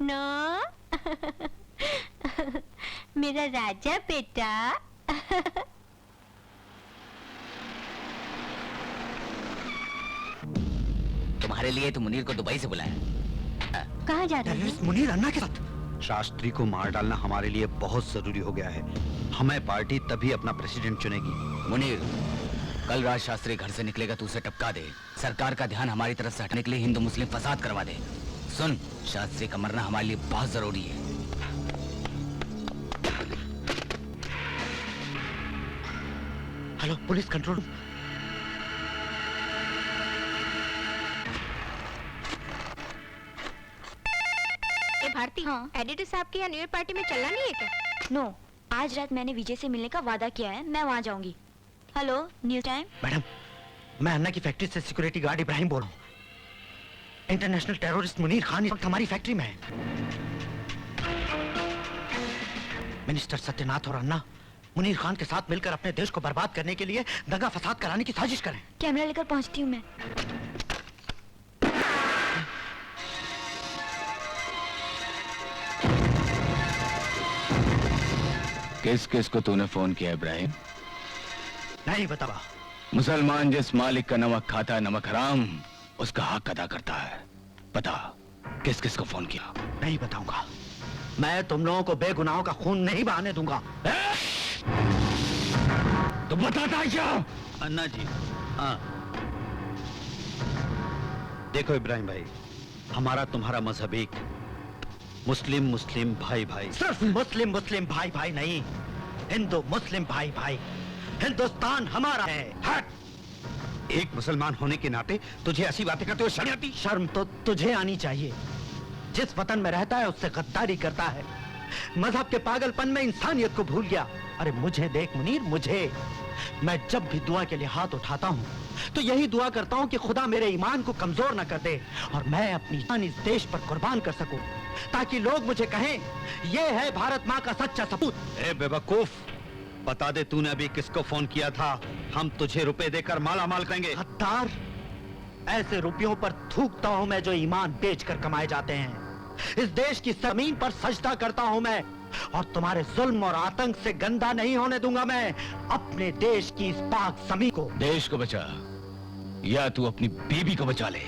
रत्ना मेरा राजा बेटा। तुम्हारे लिए तो मुनीर को दुबई से बुलाया। कहाँ जा रहे हैं? मुनीर अन्ना के साथ। शास्त्री को मार डालना हमारे लिए बहुत जरूरी हो गया है। हमें पार्टी तभी अपना प्रेसिडेंट चुनेगी। मुनीर, कल रात शास्त्री घर से निकलेगा तो उसे टपका दे। सरकार का ध्यान हमारी तरफ से हटने के लिए हिंदू मुस्लिम फसाद करवा दे। सुन, शास्त्री का मरना हमारे लिए बहुत जरूरी है। Hello, police control. भारती, हाँ, एडिटर साहब के यहाँ न्यू ईयर पार्टी में चलना नहीं है क्या? नो, आज रात मैंने विजय से मिलने का वादा किया है, मैं वहाँ जाऊंगी। Hello, news time. मैडम, मैं अन्ना की फैक्ट्री से सिक्योरिटी गार्ड इब्राहिम बोल रहा हूँ। इंटरनेशनल टेररिस्ट मुनीर खान इस वक्त हमारी फैक्ट्री में है। मिनिस्टर सत्यनाथ और अन्ना मुनीर खान के साथ मिलकर अपने देश को बर्बाद करने के लिए दंगा फसाद कराने की साजिश करें। कैमरा लेकर पहुंचती हूँ मैं। किस किस को तूने फोन किया इब्राहिम? नहीं बतावा। मुसलमान जिस मालिक का नमक खाता है, नमक हराम, उसका हक अदा करता है। बता, किस किस को फोन किया? नहीं बताऊंगा। मैं तुम लोगों को बेगुनाहों का खून नहीं बहाने दूंगा। तो बताता है क्या? अन्ना जी, हाँ। देखो इब्राहिम भाई, हमारा तुम्हारा मजहब एक, मुस्लिम मुस्लिम भाई भाई। सिर्फ मुस्लिम मुस्लिम भाई भाई नहीं, हिंदू मुस्लिम भाई भाई। हिंदुस्तान हमारा है। हट। एक मुसलमान होने के नाते तुझे ऐसी बातें करते हुए शर्म आती? शर्म तो तुझे आनी चाहिए। जिस वतन में रहता है उससे गद्दारी करता है, मजहब के पागलपन में इंसानियत को भूल गया। अरे मुझे देख मुनीर, मुझे, मैं जब भी दुआ के लिए हाथ उठाता हूँ तो यही दुआ करता हूँ कि खुदा मेरे ईमान को कमजोर न कर दे और मैं अपनी जान इस देश पर कुर्बान कर सकूं, ताकि लोग मुझे कहें ये है भारत माँ का सच्चा सपूत। ए बेवकूफ, बता दे तूने अभी किसको फोन किया था? हम तुझे रुपए देकर माला माल करेंगे। गद्दार, ऐसे रुपयों पर थूकता हूँ मैं जो ईमान बेचकर कमाए जाते हैं। इस देश की जमीन पर सजदा करता हूँ मैं, और तुम्हारे जुल्म और आतंक से गंदा नहीं होने दूंगा मैं अपने देश की इस पाक जमीन को। देश को बचा या तू अपनी बीबी को बचा ले।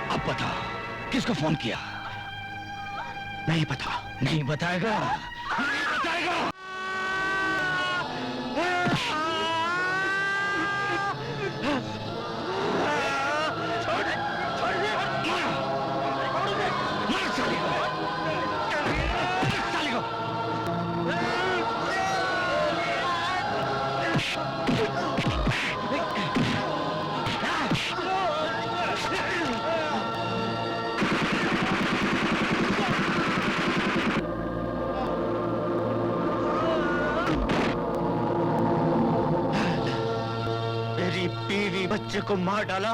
अब बता, किसको फोन किया? नहीं पता। नहीं बताएगा? नहीं बताएगा? बच्चे को मार डाला।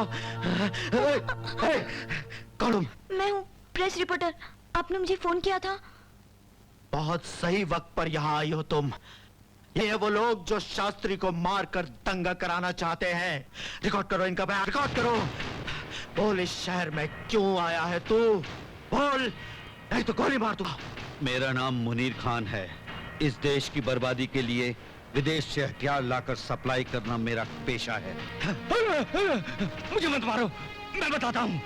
कौन? मैं हूँ, प्रेस रिपोर्टर। आपने मुझे फोन किया था। बहुत सही वक्त पर यहाँ आई हो तुम। ये है वो लोग जो शास्त्री को मारकर दंगा कराना चाहते हैं। रिकॉर्ड करो इनका बयान, रिकॉर्ड करो। बोल, इस शहर में क्यों आया है तू? बोल, नहीं तो गोली मार दूंगा। मेरा नाम मुनीर खान है। इस देश की बर्बादी के लिए विदेश से हथियार लाकर सप्लाई करना मेरा पेशा है। मुझे मत मारो, मैं बताता हूँ।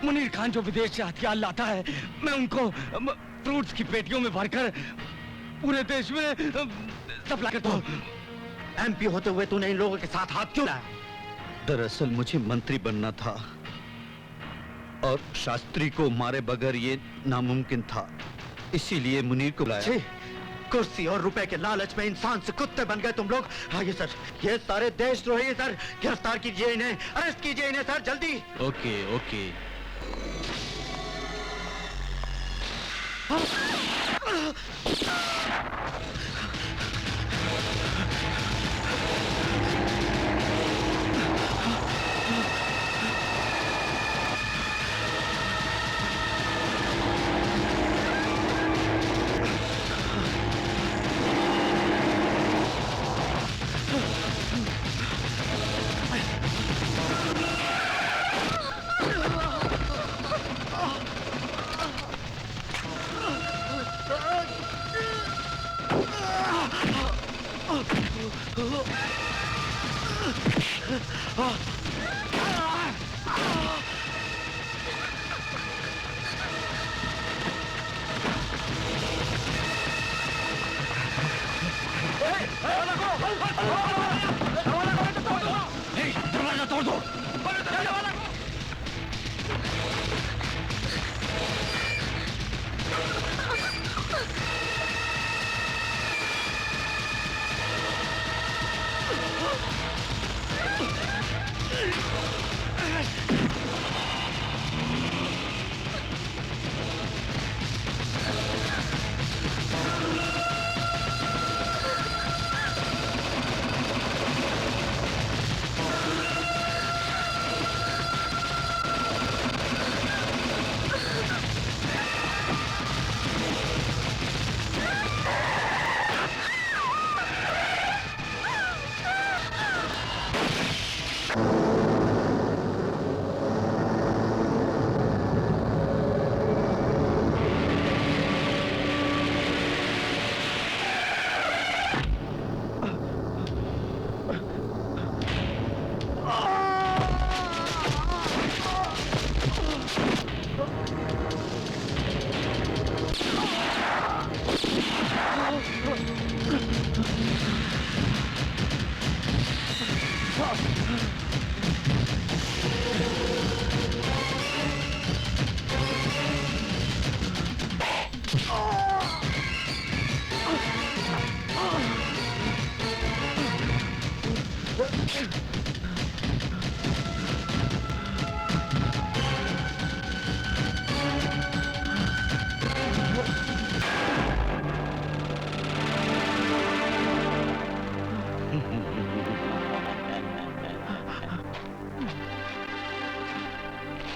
मुनीर खान जो विदेश से हथियार लाता है, मैं उनको फ्रूट्स की पेटियों में भरकर पूरे देश में सप्लाई करता हूँ। एमपी होते हुए तूने इन लोगों के साथ हाथ क्यों लाया? दरअसल मुझे मंत्री बनना था और शास्त्री को मारे बगैर ये नामुमकिन था, इसीलिए मुनीर को बुलाया। कुर्सी और रुपए के लालच में इंसान से कुत्ते बन गए तुम लोग। आइए सर, ये सारे देशद्रोही सर, गिरफ्तार कीजिए इन्हें, अरेस्ट कीजिए इन्हें सर, जल्दी। Okay okay.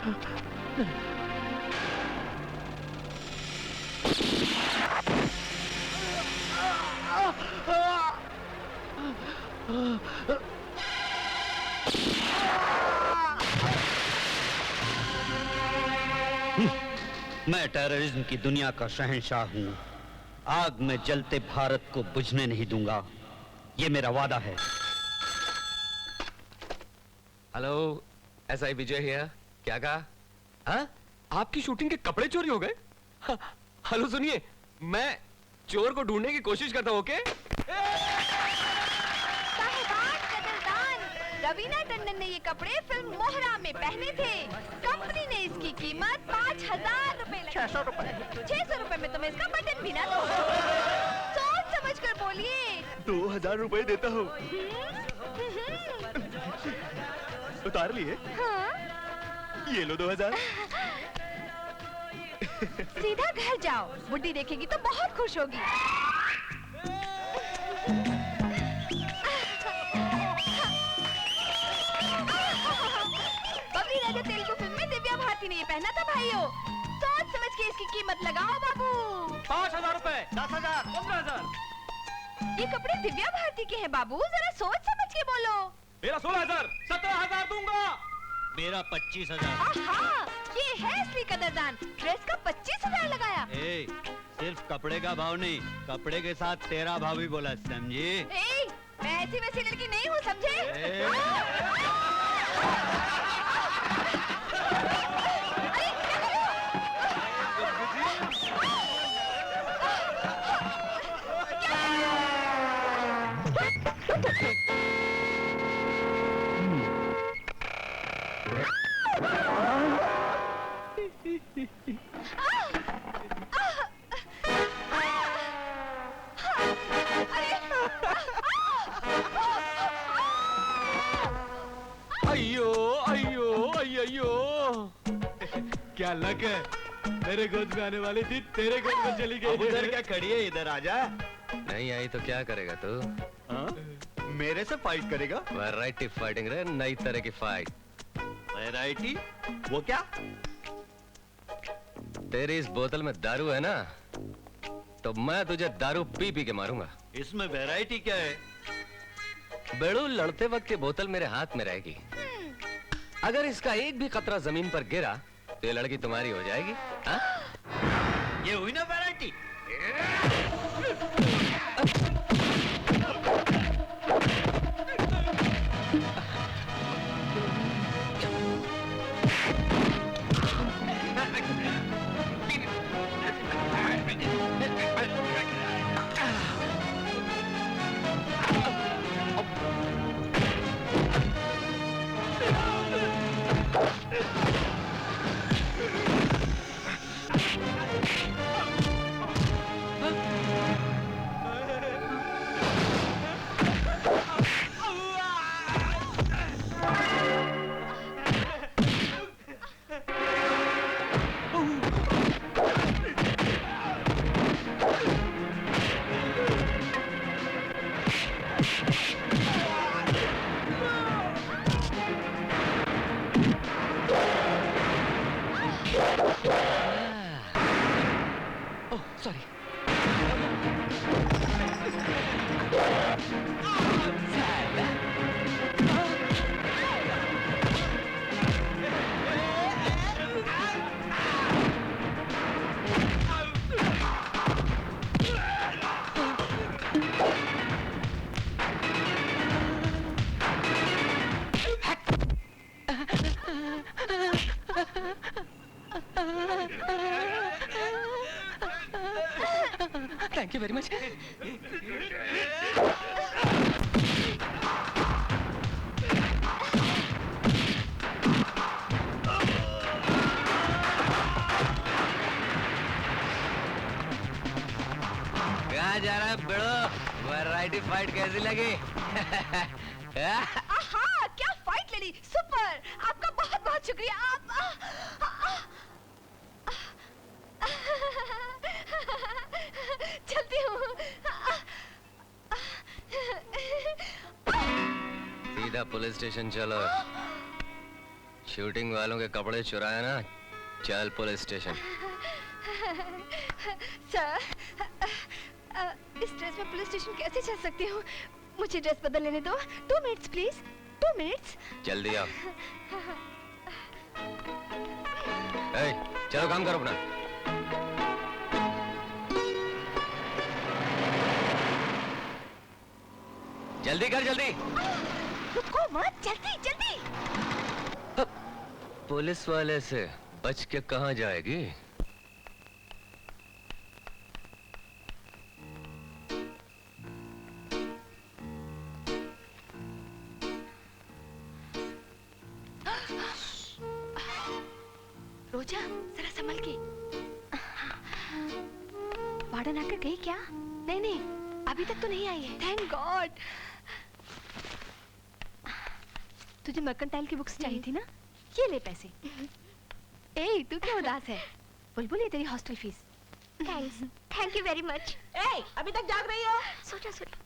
मैं टेररिज्म की दुनिया का शहंशाह हूँ। आग में जलते भारत को बुझने नहीं दूंगा, ये मेरा वादा है। Hello, SI Vijay here. क्या कहा? हाँ? आपकी शूटिंग के कपड़े चोरी हो गए? हाँ, हेलो सुनिए, मैं चोर को ढूंढने की कोशिश करता हूँ, ओके? साहिबान कदरदान, रवीना टंडन ने ये कपड़े फिल्म मोहरा में पहने थे। कंपनी ने इसकी कीमत 5,000 रुपए लगाई। 600 रुपए। 600 रुपए में तुम इसका बटन भी ना दो। सोच समझ कर बोलिए। 2000 रुपए देता हूँ। उतार लिए? हाँ? ये लो 2000। सीधा घर जाओ, बुड्ढी देखेगी तो बहुत खुश होगी। बबली राजा तेलुगु फिल्म में दिव्या भारती ने ये पहना था भाइयों। सोच समझ के इसकी कीमत लगाओ बाबू। 5000 रुपए। 10,000। 15,000। ये कपड़े दिव्या भारती के हैं बाबू, जरा सोच समझ के बोलो। मेरा 16,000। 17,000 दूंगा। मेरा 25,000। आहा, ये है असली कदरदान। ड्रेस का 25,000 लगाया। ए, सिर्फ कपड़े का भाव नहीं, कपड़े के साथ तेरा भाव भी बोला, समझी? ए, मैं ऐसी वैसी लड़की नहीं हूँ, समझे? ए। अयो अयो अयो, क्या लक है, मेरे गोद में आने वाली थी, तेरे गोद में चली गई। उधर क्या खड़ी है, इधर आजा। नहीं आई तो क्या करेगा तू? मेरे से फाइट करेगा? वैरायटी फाइटिंग रे, नई तरह की फाइट। वैरायटी? वो क्या? तेरी इस बोतल में दारू है ना, तो मैं तुझे दारू पी पी के मारूंगा। इसमें वैरायटी क्या है? बेड़ू लड़ते वक्त ये बोतल मेरे हाथ में रहेगी। अगर इसका एक भी कतरा जमीन पर गिरा तो ये लड़की तुम्हारी हो जाएगी। हाँ? ये हुई ना variety. Sorry. Thank you very much. कहाँ जा रहा है बेड़ो? वैरायटी फाइट कैसी लगी? आहा, क्या फाइट लड़ी, सुपर। आपका बहुत बहुत शुक्रिया। आप चलती हूँ। सीधा पुलिस स्टेशन चलो। शूटिंग वालों के कपड़े चुराए ना, चल पुलिस स्टेशन। सर, इस ड्रेस में पुलिस स्टेशन कैसे चल सकती हूँ? मुझे ड्रेस बदल लेने दो। 2 मिनट्स प्लीज, 2 मिनट्स। जल्दी आओ। चलो काम करो अपना। जल्दी कर, जल्दी। रुको मत, जल्दी जल्दी। पुलिस वाले से बच के कहाँ जाएगी? रोजा, जरा संभल के। वार्डन आकर गई क्या? नहीं नहीं, अभी तक तो नहीं आई है। Thank God. तुझे मर्केंटाइल की बुक्स चाहिए थी ना? ये ले पैसे। ए, तू क्यों उदास है? बुलबुल, ये तेरी hostel fees. Thanks, thank you very much. ए, अभी तक जाग रही हो? सोचा सोचा।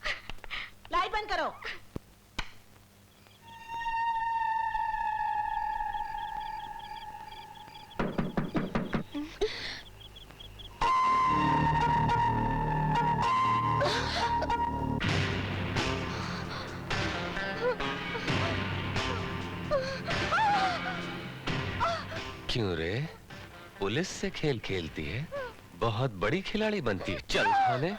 लाइट बंद करो। क्यों रे? पुलिस से खेल खेलती है, बहुत बड़ी खिलाड़ी बनती है। चल थाने।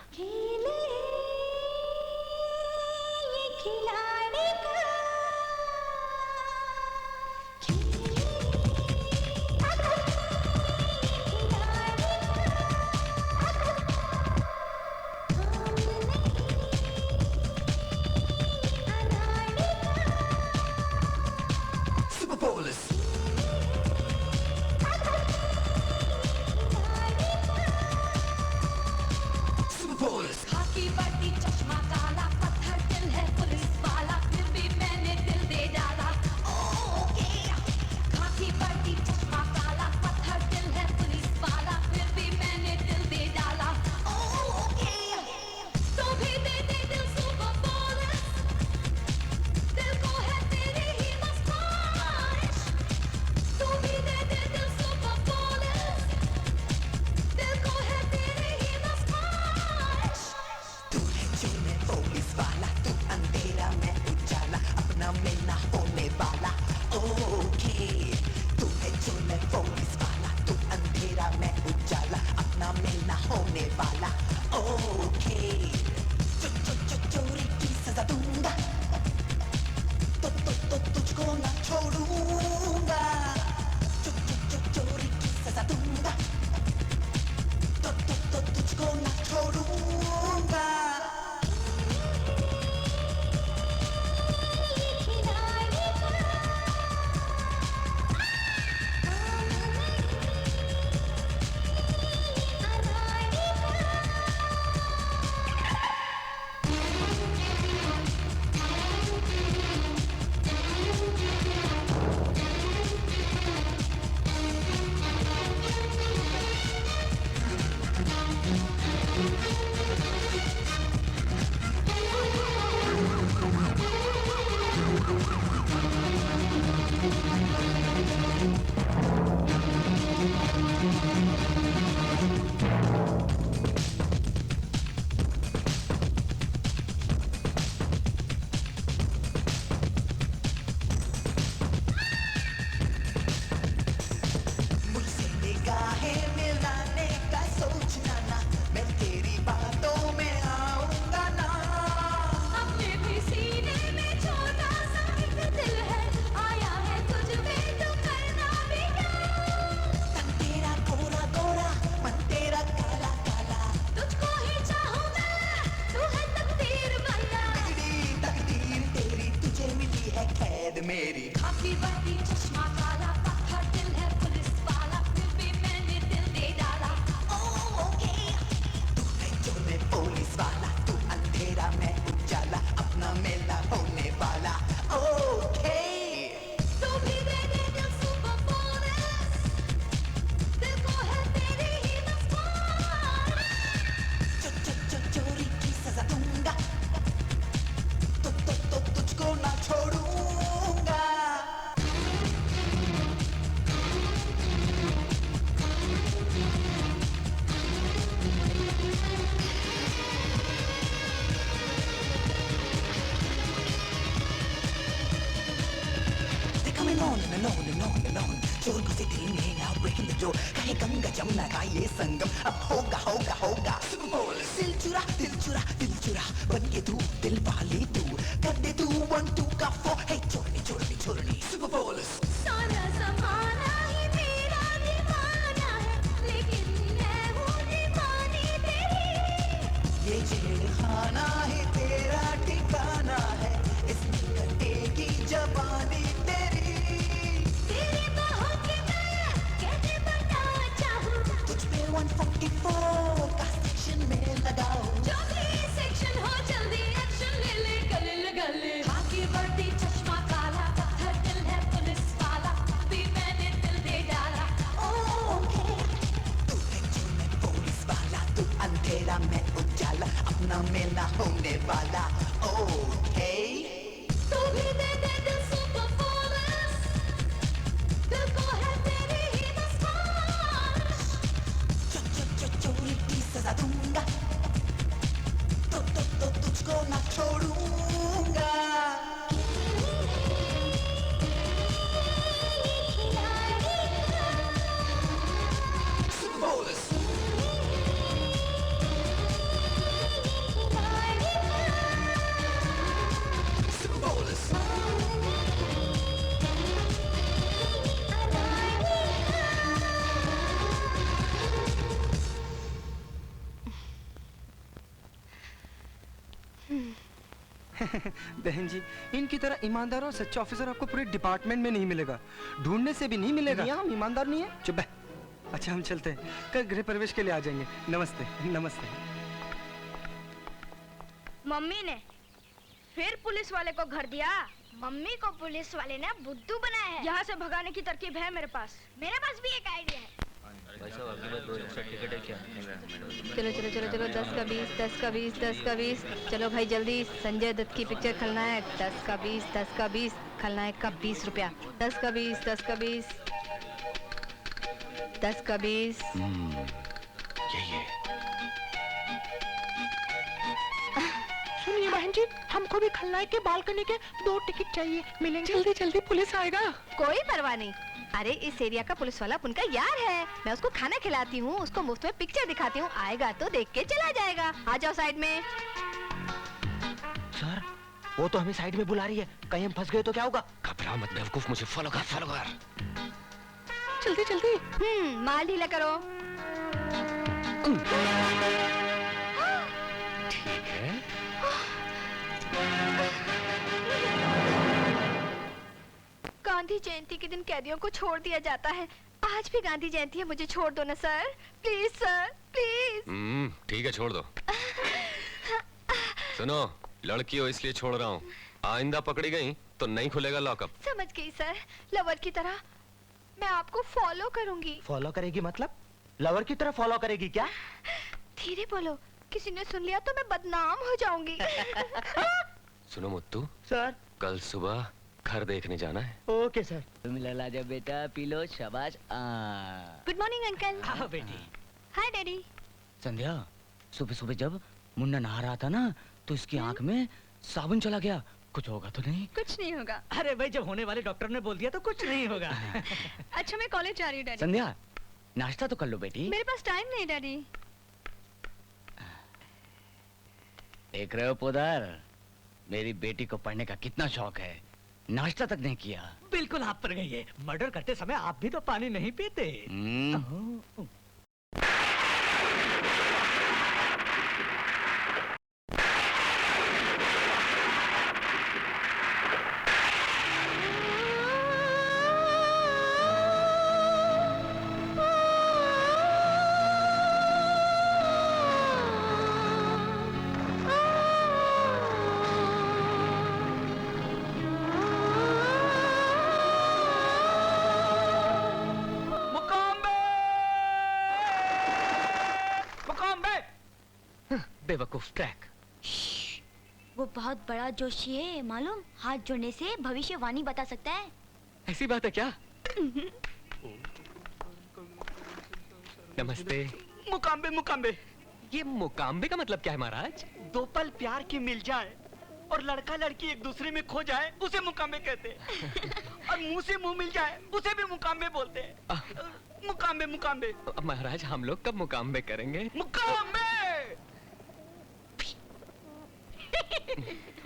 चोर घुसे दिल में now breaking the door कहे गंगा जमुना का ये संगम अब होगा होगा होगा बोल दिल चुरा बन के तू दिल वाली तू कर दे तू 1 2 का 4 हे छोड़नी सुपर बोल सारा ज़माना ही मेरा दीवाना है लेकिन मैं हूँ दीवानी तेरी ये जेलखाना है तेरा ठिकाना है इसमें कटेगी जवानी तेरी तेरी बाहों की मैं कैसे बता चाहूँ तुझ पे 144 का सेक्शन में लगाओ जो भी सेक्शन हो जल्दी एक्शन ले ले गले लगा ले आगे बढ़ती चश्मा काला पत्थर दिल है पुलिस वाला भी मैंने दिल दे डाला ओके तू है जो मैं पुलिस वाला तू अंधेरा मैं उजाला अपना में ना होने वाला ओके तू भी दे दे दिल सुपर फोर्स दिल को है तेरी ही बस ख्वाहिश चोरी की सजा दूंगा तो तुझको ना छोड़ूंगा बोलस बोलस बहन जी, इनकी तरह ईमानदार और सच्चा ऑफिसर आपको पूरे डिपार्टमेंट में नहीं मिलेगा, ढूंढने से भी नहीं मिलेगा। हम ईमानदार नहीं है। चुप है। अच्छा हम चलते हैं, कल गृह प्रवेश के लिए आ जाएंगे। नमस्ते नमस्ते। मम्मी ने फिर पुलिस वाले को घर दिया। मम्मी को पुलिस वाले ने बुद्धू बनाया है। यहाँ से भगाने की तरकीब है मेरे पास भी एक आइडिया है। चलो चलो चलो चलो 10 का 20 10 का 20 10 का 20 चलो भाई जल्दी संजय दत्त की पिक्चर खलनायक 10 का 20 10 का 20 खलनायक का 20 रुपया 10 का 20 10 का 20 10 का 20 यही है। सुनिए बहन जी, हमको भी खलनायक के बालकनी के 2 टिकट चाहिए, मिलेंगे? जल्दी जल्दी पुलिस आएगा। कोई परवाह नहीं। अरे इस एरिया का पुलिस वाला उनका यार है, मैं उसको खाना खिलाती हूँ, उसको मुफ्त में पिक्चर दिखाती हूँ, आएगा तो देख के चला जाएगा। आ जाओ साइड में। सर, वो तो हमें साइड में बुला रही है, कहीं हम फंस गए तो क्या होगा? घबरा मत बेवकूफ, मुझे फॉलो कर। जल्दी जल्दी। माल ढीला करो। गांधी जयंती के दिन कैदियों को छोड़ दिया जाता है। आज भी गांधी जयंती है, मुझे छोड़ दो ना सर, प्लीज सर, प्लीज। ठीक है, छोड़ दो। सुनो, लड़की हो इसलिए छोड़ रहा हूँ, आइंदा पकड़ी गई तो नहीं खुलेगा लॉकअप। समझ गई सर, लवर की तरह मैं आपको फॉलो करूंगी। फॉलो करेगी मतलब? लवर की तरह फॉलो करेगी क्या? धीरे बोलो, किसी ने सुन लिया तो मैं बदनाम हो जाऊंगी। सुनो मुत्तू सर, कल सुबह घर देखने जाना है। Okay sir. तुम लला जा बेटा, पी लो, शाबाश। Good morning uncle. हाँ बेटी। हाय डैडी। संध्या, सुबह सुबह जब मुन्ना नहा रहा था ना, तो इसकी आंख में साबुन चला गया। कुछ होगा तो नहीं? कुछ नहीं होगा। अरे भाई, जब होने वाले डॉक्टर ने बोल दिया तो कुछ नहीं होगा। अच्छा मैं कॉलेज जा रही हूँ डैडी। संध्या, नाश्ता तो कर लो बेटी। मेरे पास टाइम नहीं डैडी। देख रहे हो पोदार, मेरी बेटी को पढ़ने का कितना शौक है, नाश्ता तक नहीं किया। बिल्कुल आप पर गई है। मर्डर करते समय आप भी तो पानी नहीं पीते। बेवकूफ ट्रैक। वो बहुत बड़ा जोशी है मालूम, हाथ जोड़ने से भविष्यवाणी बता सकता है। ऐसी बात है क्या? नमस्ते। मुकाम्बे। ये मुकाम्बे का मतलब क्या है महाराज? 2 पल प्यार की मिल जाए और लड़का लड़की एक दूसरे में खो जाए, उसे मुकाम्बे कहते हैं। और मुंह से मुंह मिल जाए उसे भी मुकाम्बे बोलते हैं। मुकाम्बे मुकाम्बे। महाराज हम लोग कब मुकाम्बे करेंगे? मुकाम्बे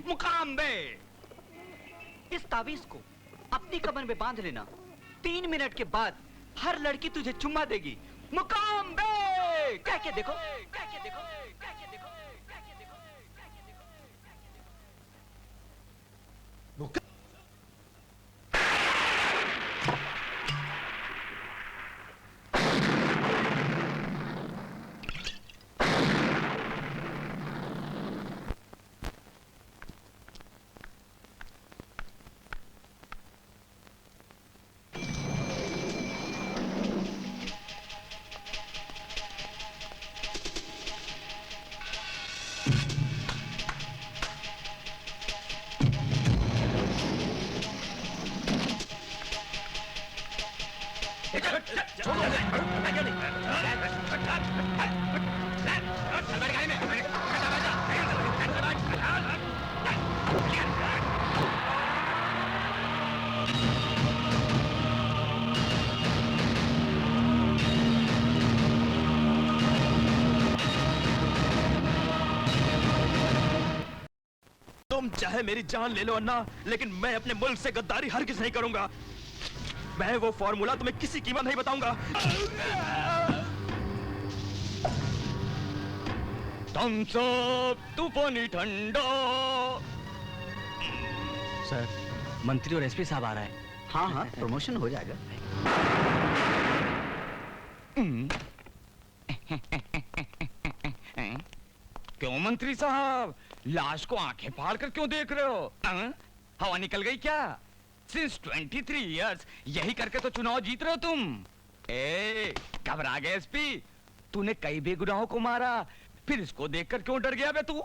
मुकाम्बे। इस ताबीज को अपनी कमर में बांध लेना। 3 मिनट के बाद हर लड़की तुझे चुम्मा देगी। मुकाम्बे। कह के देखो, कह के देखो, कह के देखो, कह के देखो, कह के देखो। तुम चाहे मेरी जान ले लो अन्ना, लेकिन मैं अपने मुल्क से गद्दारी हरगिज़ नहीं करूंगा। मैं वो फॉर्मूला तुम्हें किसी कीमत नहीं बताऊंगा। तुम सब तूफानी ठंडा। सर, मंत्री और एसपी साहब आ रहा है। हाँ हाँ, प्रमोशन हो जाएगा। क्यों मंत्री साहब, लाश को आंखें फाड़ कर क्यों देख रहे हो? हवा निकल गई क्या? सिंस 23 इयर्स यही करके तो चुनाव जीत रहे हो तुम। ए, घबरा गए एसपी? तूने कई बेगुनाहों को मारा, फिर इसको देखकर क्यों डर गया बे तू?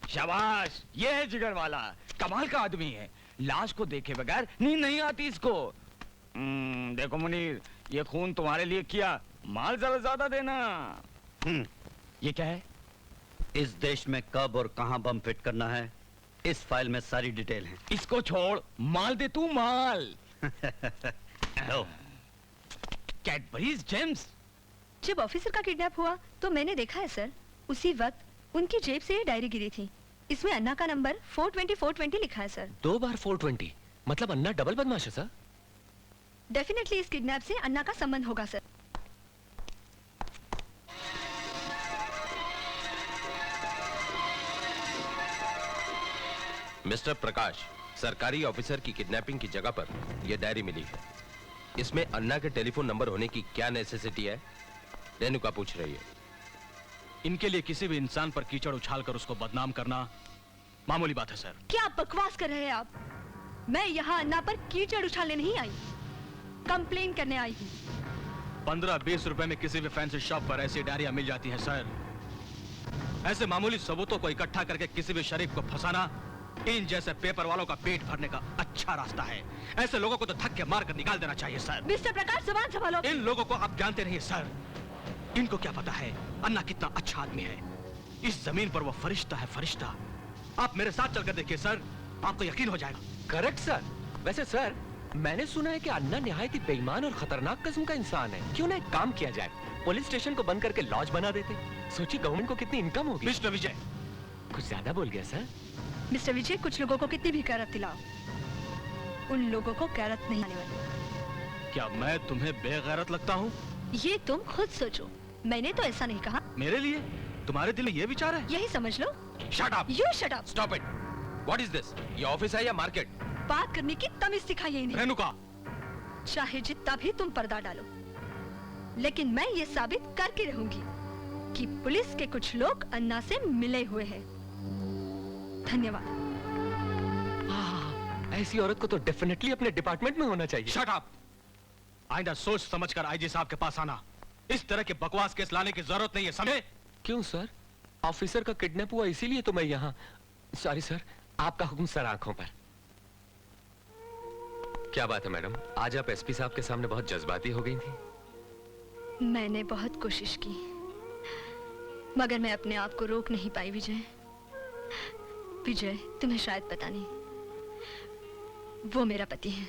शाबाश, ये है जिगर वाला, कमाल का आदमी है। लाश को देखे बगैर नींद नहीं आती इसको। देखो मुनीर, ये खून तुम्हारे लिए किया, माल जरा ज्यादा देना। ये क्या है? इस देश में कब और कहां बम फिट करना है, इस फाइल में सारी डिटेल है। इसको छोड़, माल दे तू, माल। Cadbury's Gems. जब ऑफिसर का किडनैप हुआ तो मैंने देखा है सर, उसी वक्त उनकी जेब से ये डायरी गिरी थी। इसमें अन्ना का नंबर 420 लिखा है सर। 2 बार 420, मतलब अन्ना डबल बदमाश है सर। डेफिनेटली इस किडनैप से अन्ना का संबंध होगा सर। मिस्टर प्रकाश, सरकारी ऑफिसर की किडनैपिंग की जगह पर यह डायरी मिली है। इसमें अन्ना के टेलीफोन नंबर होने की क्या नेसेसिटी है? रेणुका पूछ रही है। इनके लिए किसी भी इंसान पर कीचड़ उछालकर उसको बदनाम करना मामूली बात है सर। क्या बकवास कर रहे हैं आप? मैं यहाँ अन्ना पर कीचड़ उछालने नहीं आई, कंप्लेन करने आई हूँ। 15-20 रुपए में किसी भी फैंसी शॉप पर ऐसी डायरियां मिल जाती है सर। ऐसे मामूली सबूतों को इकट्ठा करके किसी भी शरीफ को फंसाना इन जैसे पेपर वालों का पेट भरने का अच्छा रास्ता है। ऐसे लोगों को तो धक्के मार कर निकाल देना चाहिए सर। मिस्टर प्रकाश, जुबान संभालो। इन लोगों को आप जानते नहीं सर। इनको क्या पता है अन्ना कितना अच्छा आदमी है। इस जमीन पर वो फरिश्ता है, फरिश्ता। आप मेरे साथ चलकर देखिए सर, आपको यकीन हो जाएगा। Correct sir. वैसे सर, मैंने सुना है कि अन्ना निहायत ही बेईमान और खतरनाक किस्म का इंसान है। क्यों ना एक काम किया जाए, पुलिस स्टेशन को बंद करके लॉज बना देते। सोचिए गवर्नमेंट को कितनी इनकम होगी। मिस्टर विजय, कुछ ज्यादा बोल गया सर। मिस्टर विजय, कुछ लोगों को कितनी भी कैरत दिलाओ, उन लोगों को कैरत नहीं आने वाली। क्या मैं तुम्हें बेगैरत लगता हूँ? ये तुम खुद सोचो, मैंने तो ऐसा नहीं कहा। मेरे लिए तुम्हारे दिल में ये विचार है? यही समझ लो। Shut up. You shut up. Stop it. What is this? ये ऑफिस है या मार्केट? बात करने की तमीज सिखाइए इन्हें। रेणुका, चाहे जितना भी तुम पर्दा डालो, लेकिन मैं ये साबित करके रहूंगी कि पुलिस के कुछ लोग अन्ना से मिले हुए हैं। धन्यवाद। ऐसी औरत को तो डेफिनेटली अपने डिपार्टमेंट में होना चाहिए। Shut up. आइंदा सोच समझकर आईजी साहब के पास आना। इस तरह के बकवास केस लाने की जरूरत नहीं है, समझे? क्यों सर? ऑफिसर का किडनैप हुआ इसीलिए तो मैं यहाँ। सॉरी सर, आपका हुक्म सर आंखों पर। क्या बात है मैडम, आज आप एसपी साहब के सामने बहुत जज्बाती हो गई थी। मैंने बहुत कोशिश की, मगर मैं अपने आप को रोक नहीं पाई। विजय, विजय, तुम्हें शायद पता नहीं, वो मेरा पति है।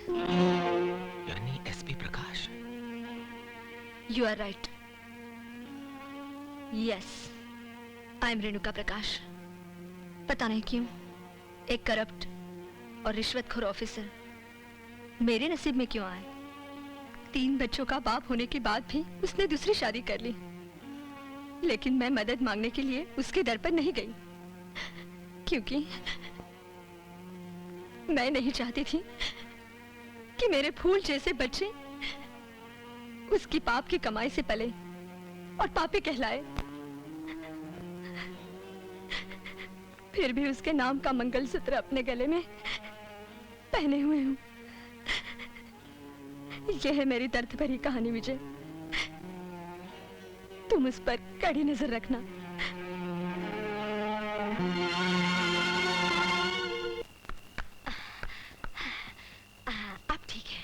यानी SP Prakash. You are right. Yes, I am Renuka Prakash. पता नहीं क्यों एक करप्ट और रिश्वतखोर ऑफिसर मेरे नसीब में क्यों आए। 3 बच्चों का बाप होने के बाद भी उसने दूसरी शादी कर ली, लेकिन मैं मदद मांगने के लिए उसके दर पर नहीं गई, क्योंकि मैं नहीं चाहती थी कि मेरे फूल जैसे बच्चे उसकी पाप की कमाई से पले और पापी कहलाए। फिर भी उसके नाम का मंगलसूत्र अपने गले में पहने हुए हूं। यह है मेरी दर्द भरी कहानी विजय। तुम उस पर कड़ी नजर रखना। अब ठीक है।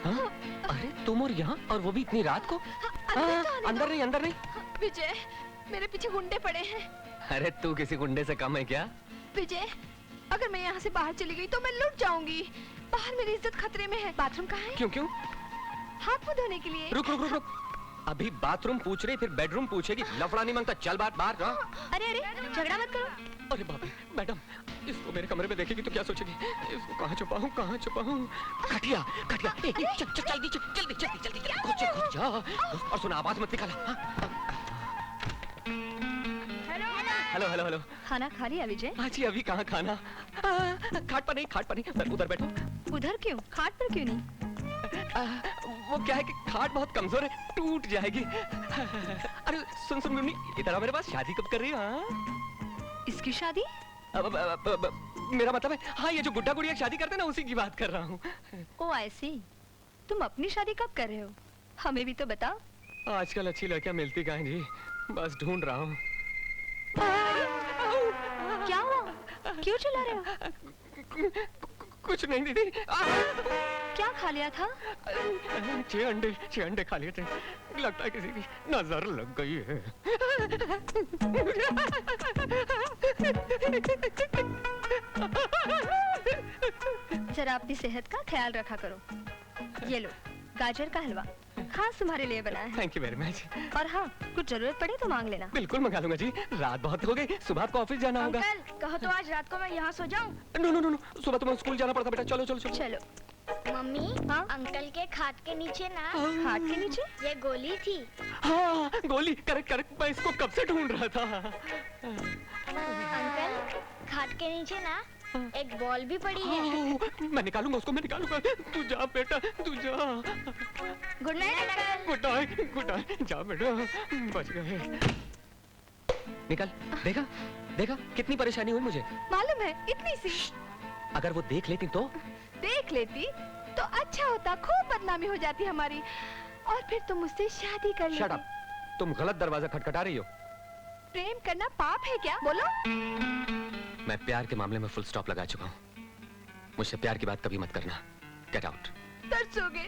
हाँ? अरे तुम और यहाँ, और वो भी इतनी रात को? अंदर नहीं, अंदर नहीं। विजय, मेरे पीछे गुंडे पड़े हैं। अरे तू किसी गुंडे से कम है क्या? विजय, अगर मैं यहाँ से बाहर चली गई तो मैं लुट जाऊंगी। बाहर मेरी इज्जत खतरे में है। बाथरूम कहाँ है? क्यों क्यों? हाथ मुंह धोने के लिए। रुक रुक रुक रुक। अभी बाथरूम पूछ रही, फिर बेडरूम पूछेगी। लफड़ा नहीं मांगता, चल बात बाहर। अरे अरे, झगड़ा मत करो। अरे बाप रे, मैडम, इसको मेरे कमरे में देखेगी तो क्या सोचेगी? इसको कहाँ छुपाऊं, कहाँ छुपाऊं? खटिया, खटिया। जल्दी जल्दी जल्दी जल्दी घुस जा। और सुना, आवाज मत निकाला। Hello hello hello. खाना खा लिया विजय? हाँ जी, अभी कहाँ खाना? खाट पर नहीं, खाट पर नहीं, उधर बैठो। उधर क्यों? खाट पर क्यों नहीं? वो क्या है कि खाट बहुत कमजोर है, टूट जाएगी। अरे सुन सुन मुन्नी, इधर आ मेरे पास। शादी कब कर रही हो? हाँ? इसकी शादी? मेरा मतलब है, हाँ, ये जो गुड्डा गुड़िया शादी करते हैं ना, उसी की बात कर रहा हूँ। ओ ऐसी। तुम अपनी शादी कब कर रहे हो? हमें भी तो बता। आजकल अच्छी लड़कियां मिलती कहाँ जी, बस ढूंढ रहा हूँ। क्या हुआ? क्यों चिल्ला रहे हो? कुछ नहीं दीदी। क्या खा लिया था? 6 अंडे खा लिए थे। लगता है किसी की नजर लग गई है। जरा अपनी सेहत का ख्याल रखा करो। ये लो, गाजर का हलवा खास तुम्हारे लिए बनाया है। Thank you very much. और हाँ, कुछ जरूरत पड़े तो मांग लेना। बिल्कुल मंगा लूंगा जी। रात बहुत हो गई, सुबह आपको ऑफिस जाना होगा। अंकल, कहो तो आज रात को मैं यहाँ सो जाऊँ? नो नो नो नो, सुबह तुम्हें स्कूल जाना पड़ता बेटा। चलो चलो चलो। चलो। मम्मी, हाँ? अंकल के खाट के नीचे ना, खाट के नीचे ये गोली थी। हाँ, गोली। करेक्ट करेक्ट, मैं इसको कब से ढूंढ रहा था। अंकल, खाट के नीचे ना एक बॉल भी पड़ी है। मैं निकालूंगा उसको, मैं निकालूंगा। तू जा बेटा, तू जा। Good night uncle. Good night, good night. जा बेटा, बच गए। निकल। देखा देखा कितनी परेशानी हुई मुझे। मालूम है, इतनी सी। अगर वो देख लेती तो? देख लेती तो अच्छा होता, खूब बदनामी हो जाती हमारी, और फिर तुम मुझसे शादी कर लेती। शट अप, तुम गलत दरवाजा खटखटा रही हो। प्रेम करना पाप है क्या? बोलो। मैं प्यार के मामले में फुल स्टॉप लगा चुका हूँ। मुझसे प्यार की बात कभी मत करना। Get out. तरसोगे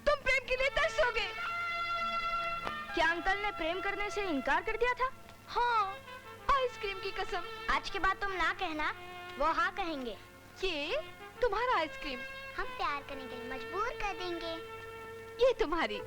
तुम, प्रेम के लिए तरसोगे। क्या अंकल ने प्रेम करने से इनकार कर दिया था? हाँ, आइसक्रीम की कसम। आज के बाद तुम ना कहना, वो हाँ कहेंगे। ये तुम्हारा आइसक्रीम हम प्यार करने के लिए मजबूर कर देंगे। ये तुम्हारी।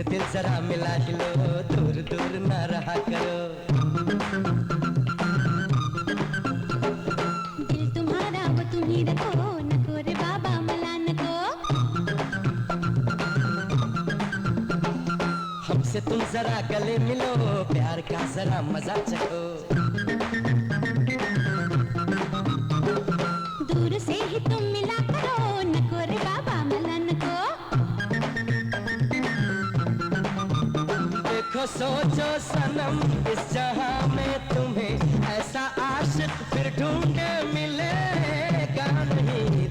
दिल जरा मिला लो, दूर दूर ना रहा करो। दिल तुम्हारा वो तुम ही रखो, नको रे बाबा मला नको। हमसे तुम जरा गले मिलो, प्यार का जरा मजा चखो। दूर से ही तुम मिला करो, नको रे बाबा मला नको। देखो सोचो सनम, इस जहां में तुम्हें ऐसा आशिक फिर ढूंढे मिलेगा नहीं।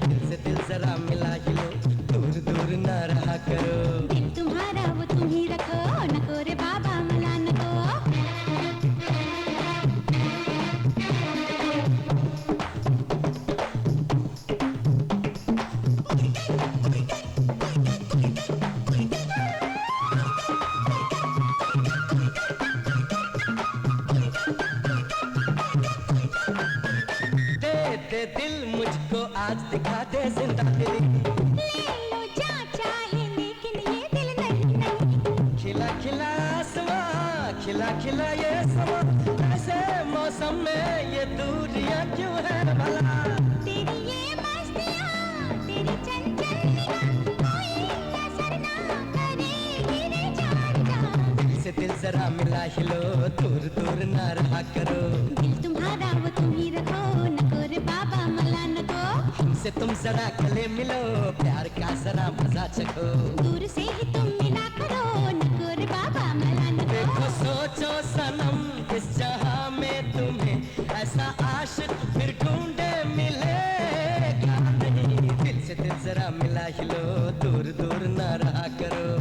करो। दिल तुम्हारा वो तुम ही रखो, नको रे बाबा मला नको। दे दिल मुझको आज दिखा दे जिंदा दिली। ले लो जा चाहे लेकिन ये दिल नहीं नहीं। खिला खिला आसमां, खिला खिला ये समा, ऐसे मौसम में ये दूरियां क्यों है भला। तेरी ये मस्तियाँ, तेरी चंचल निगाह, कोई असर ना करेगी रे जान जा। दिल से दिल जरा मिला हिलो, दूर दूर ना रहा करो। दिल तुम्हारा वो तुम ही रखो, नको रे बाबा मला नको। हमसे तुम जरा गले मिलो, प्यार का जरा मजा चखो। दूर से ही तुम मिला करो, नको रे बाबा मला नको। देखो सोचो सनम, इस जहां में तुम्हें ऐसा आशिक फिर ढूंढे मिलेगा नहीं। दिल से दिल जरा मिला हिलो, दूर दूर ना रहा करो।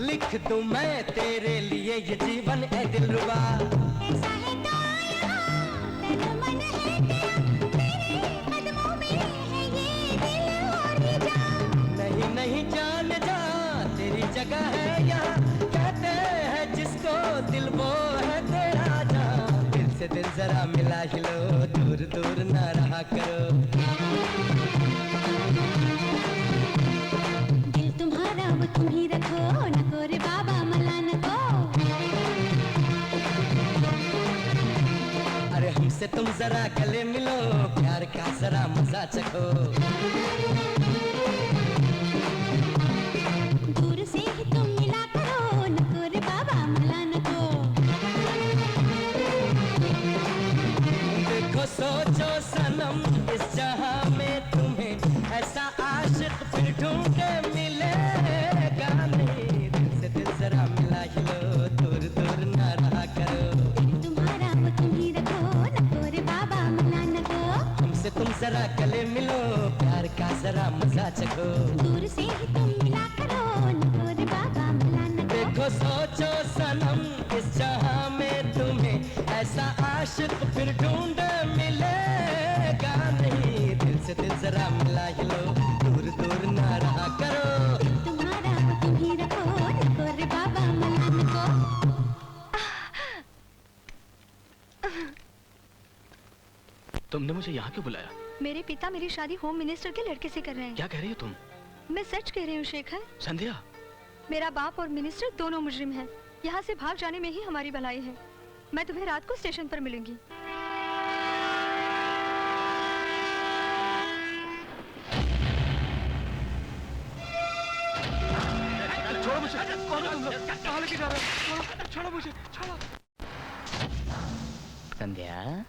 लिख दूं मैं तेरे लिए ये जीवन ए दिलरुबा। ऐसा है तो यहाँ तन मन है तेरा, तेरे कदमों में है ये दिल और ये जान। नहीं नहीं जान जा, तेरी जगह है यहाँ, कहते हैं जिसको दिल वो है तेरा जान। दिल से दिल जरा मिला हिलो, दूर दूर ना रहा करो। दिल तुम्हारा वो तुम ही रखो, नको रे बाबा मला नको। अरे हमसे तुम जरा गले मिलो, प्यार का जरा मजा चखो। दूर से ही तुम मिला करो, नको रे बाबा मला नको। देखो सोचो सनम, इस जहां में तुम्हें ऐसा आशिक फिर ढूंढे मिलेगा नहीं। दिल से दिल जरा मिला हिलो, दूर दूर ना रहा करो। दिल तुम्हारा वो तुम ही रखो, नको रे बाबा मला नको। हमसे तुम जरा गले मिलो, प्यार का जरा मजा चखो। दूर से ही तुम मिला करो, नको रे बाबा मला नको। देखो सोचो सनम, इस जहां में तुम्हें ऐसा आशिक फिर ढूंढे मिलेगा नहीं। दिल से दिल जरा मिला हिलो, दूर दूर ना रहा करो। दिल तुम्हारा वो तुम ही रखो, नको रे बाबा मला नको। तुमने मुझे यहाँ क्यों बुलाया? मेरे पिता मेरी शादी होम मिनिस्टर के लड़के से कर रहे हैं। क्या कह रही हो तुम? मैं सच कह रही हूँ शेखर। संध्या, मेरा बाप और मिनिस्टर दोनों मुजरिम हैं। यहाँ से भाग जाने में ही हमारी भलाई है। मैं तुम्हें रात को स्टेशन पर मिलूंगी। छोड़ो मुझे, कौन हो तुम लोग? कहाँ लेके जा रहे हो? छोड़ो, छोड़ो मुझे, छोड़ो। संध्या,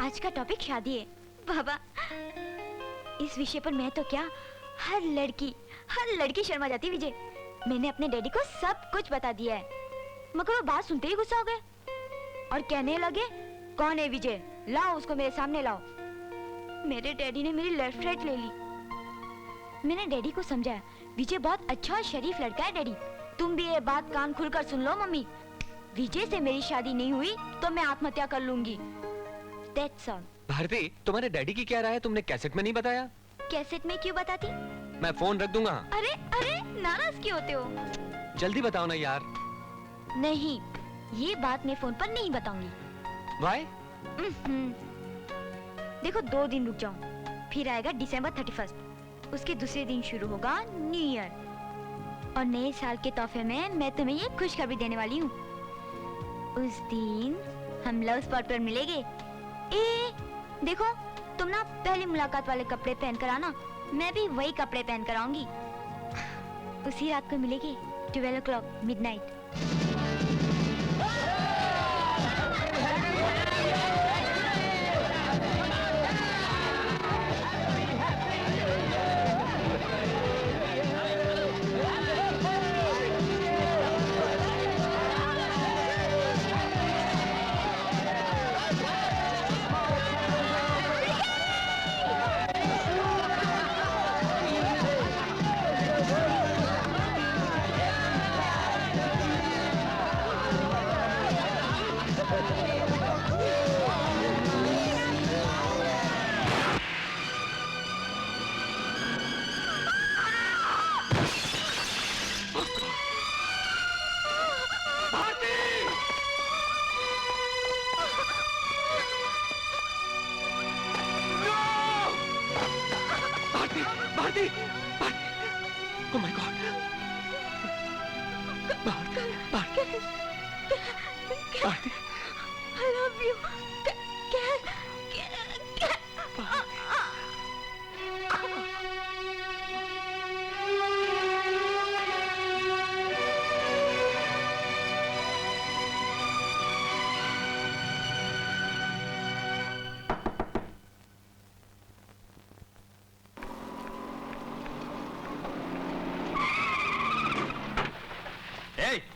आज का टॉपिक शादी है। बाबा, इस विषय पर मैं तो क्या, हर लड़की शर्मा जाती है विजय। मैंने अपने डैडी को सब कुछ बता दिया है, मगर वो बात सुनते ही गुस्सा हो गए और कहने लगे, कौन है विजय, लाओ उसको मेरे सामने लाओ। मेरे डैडी ने मेरी लेफ्ट राइट ले ली। मैंने डैडी को समझाया, विजय बहुत अच्छा और शरीफ लड़का है डैडी, तुम भी ये बात कान खुलकर सुन लो मम्मी। विजय से मेरी शादी नहीं हुई तो मैं आत्महत्या कर लूंगी। That's all. भारती, तुम्हारे डैडी की क्या राय है? तुमने कैसेट में नहीं बताया? कैसेट में क्यों बताती? मैं फोन रख दूंगा। अरे अरे नाराज क्यों होते हो? जल्दी बताओ ना यार। नहीं, ये बात मैं फोन पर नहीं बताऊंगी। Why? देखो 2 दिन रुक जाओ, फिर आएगा December 31st। उसके दूसरे दिन शुरू होगा न्यू ईयर और नए साल के तोहफे में मैं तुम्हें ये खुशखबरी देने वाली हूँ। उस दिन हम लव स्पॉट पर मिलेंगे। देखो, तुम ना पहली मुलाकात वाले कपड़े पहन कर आना, मैं भी वही कपड़े पहन कर आऊंगी। उसी रात को मिलेंगे 12 o'clock midnight। Bharti, oh my God, Bharti, Bharti, I love you.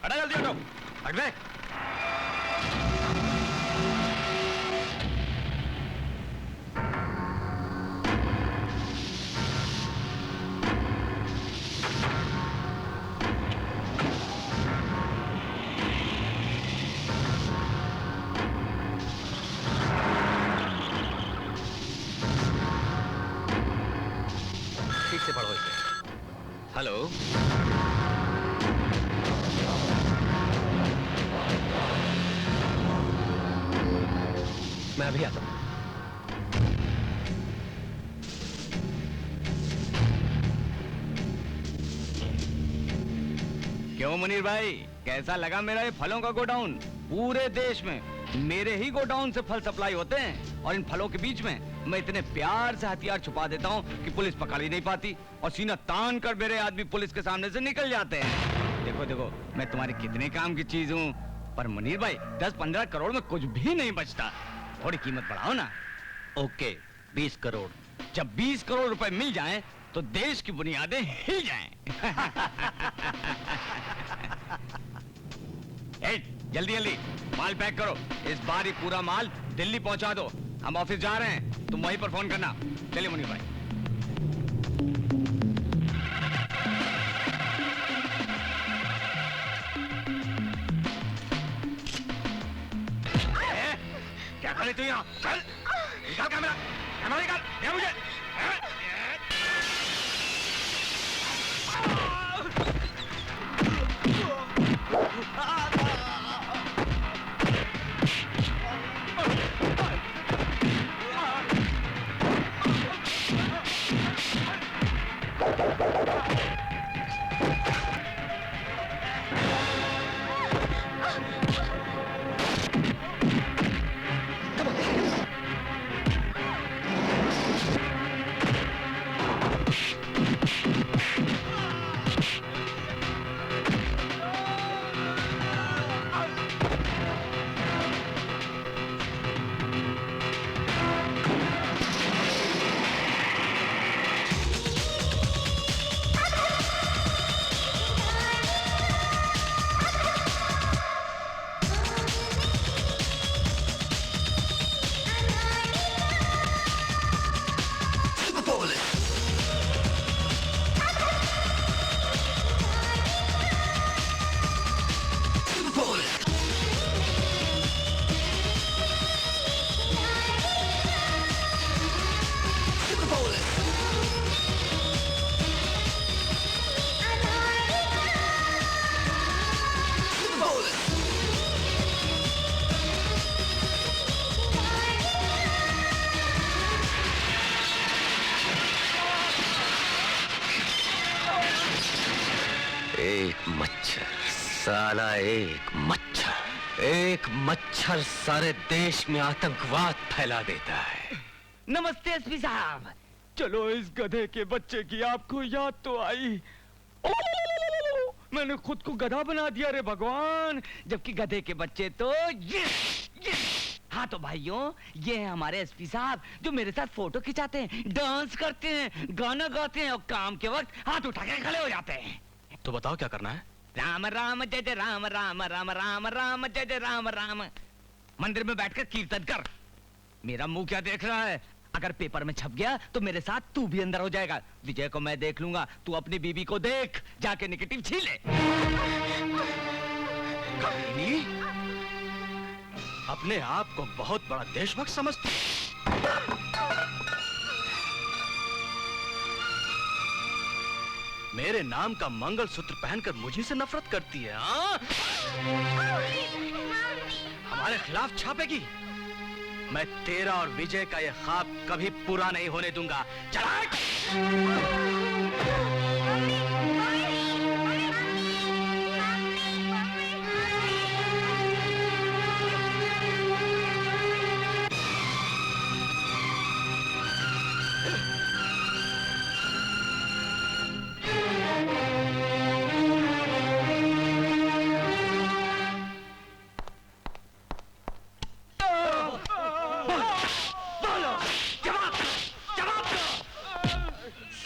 हटा जल्दी हटो। हट बे। ठीक से पढ़ो इसे। हेलो, मैं अभी आता हूँ। क्यों मुनीर भाई, कैसा लगा मेरा ये फलों का गोडाउन? पूरे देश में मेरे ही गोडाउन से फल सप्लाई होते हैं और इन फलों के बीच में मैं इतने प्यार से हथियार छुपा देता हूँ कि पुलिस पकड़ ही नहीं पाती और सीना तान कर मेरे आदमी पुलिस के सामने से निकल जाते हैं। देखो देखो, मैं तुम्हारे कितने काम की चीज हूँ, पर मुनीर भाई 10-15 करोड़ में कुछ भी नहीं बचता। थोड़ी कीमत बढ़ाओ ना। ओके, 20 करोड़। जब 20 करोड़ रुपए मिल जाएं, तो देश की बुनियादें हिल जाएं। जल्दी जल्दी माल पैक करो। इस बार ही पूरा माल दिल्ली पहुंचा दो। हम ऑफिस जा रहे हैं, तुम वहीं पर फोन करना। चलिए मुनीर भाई। क्या कर रही तू यहाँ? चल निकाल कैमरा, कैमरा निकाल, दे मुझे। मच्छर, साला एक मच्छर सारे देश में आतंकवाद फैला देता है। नमस्ते एसपी साहब। चलो इस गधे के बच्चे की आपको याद तो आई। मैंने खुद को गधा बना दिया रे भगवान, जबकि गधे के बच्चे तो हाँ तो भाइयों, ये है हमारे एसपी साहब जो मेरे साथ फोटो खिंचाते हैं, डांस करते हैं, गाना गाते हैं और काम के वक्त हाथ उठा के खड़े हो जाते हैं। तो बताओ क्या करना है? राम राम जय जय राम राम राम राम राम जय जय राम राम। मंदिर में बैठकर कीर्तन कर। मेरा मुंह क्या देख रहा है? अगर पेपर में छप गया तो मेरे साथ तू भी अंदर हो जाएगा। विजय को मैं देख लूंगा, तू अपनी बीबी को देख, जाके नेगेटिव छीले। अपने आप को बहुत बड़ा देशभक्त समझती है। मेरे नाम का मंगलसूत्र पहनकर मुझे से नफरत करती है। हाँ? हमारे खिलाफ छापेगी। मैं तेरा और विजय का यह ख्वाब कभी पूरा नहीं होने दूंगा। चला!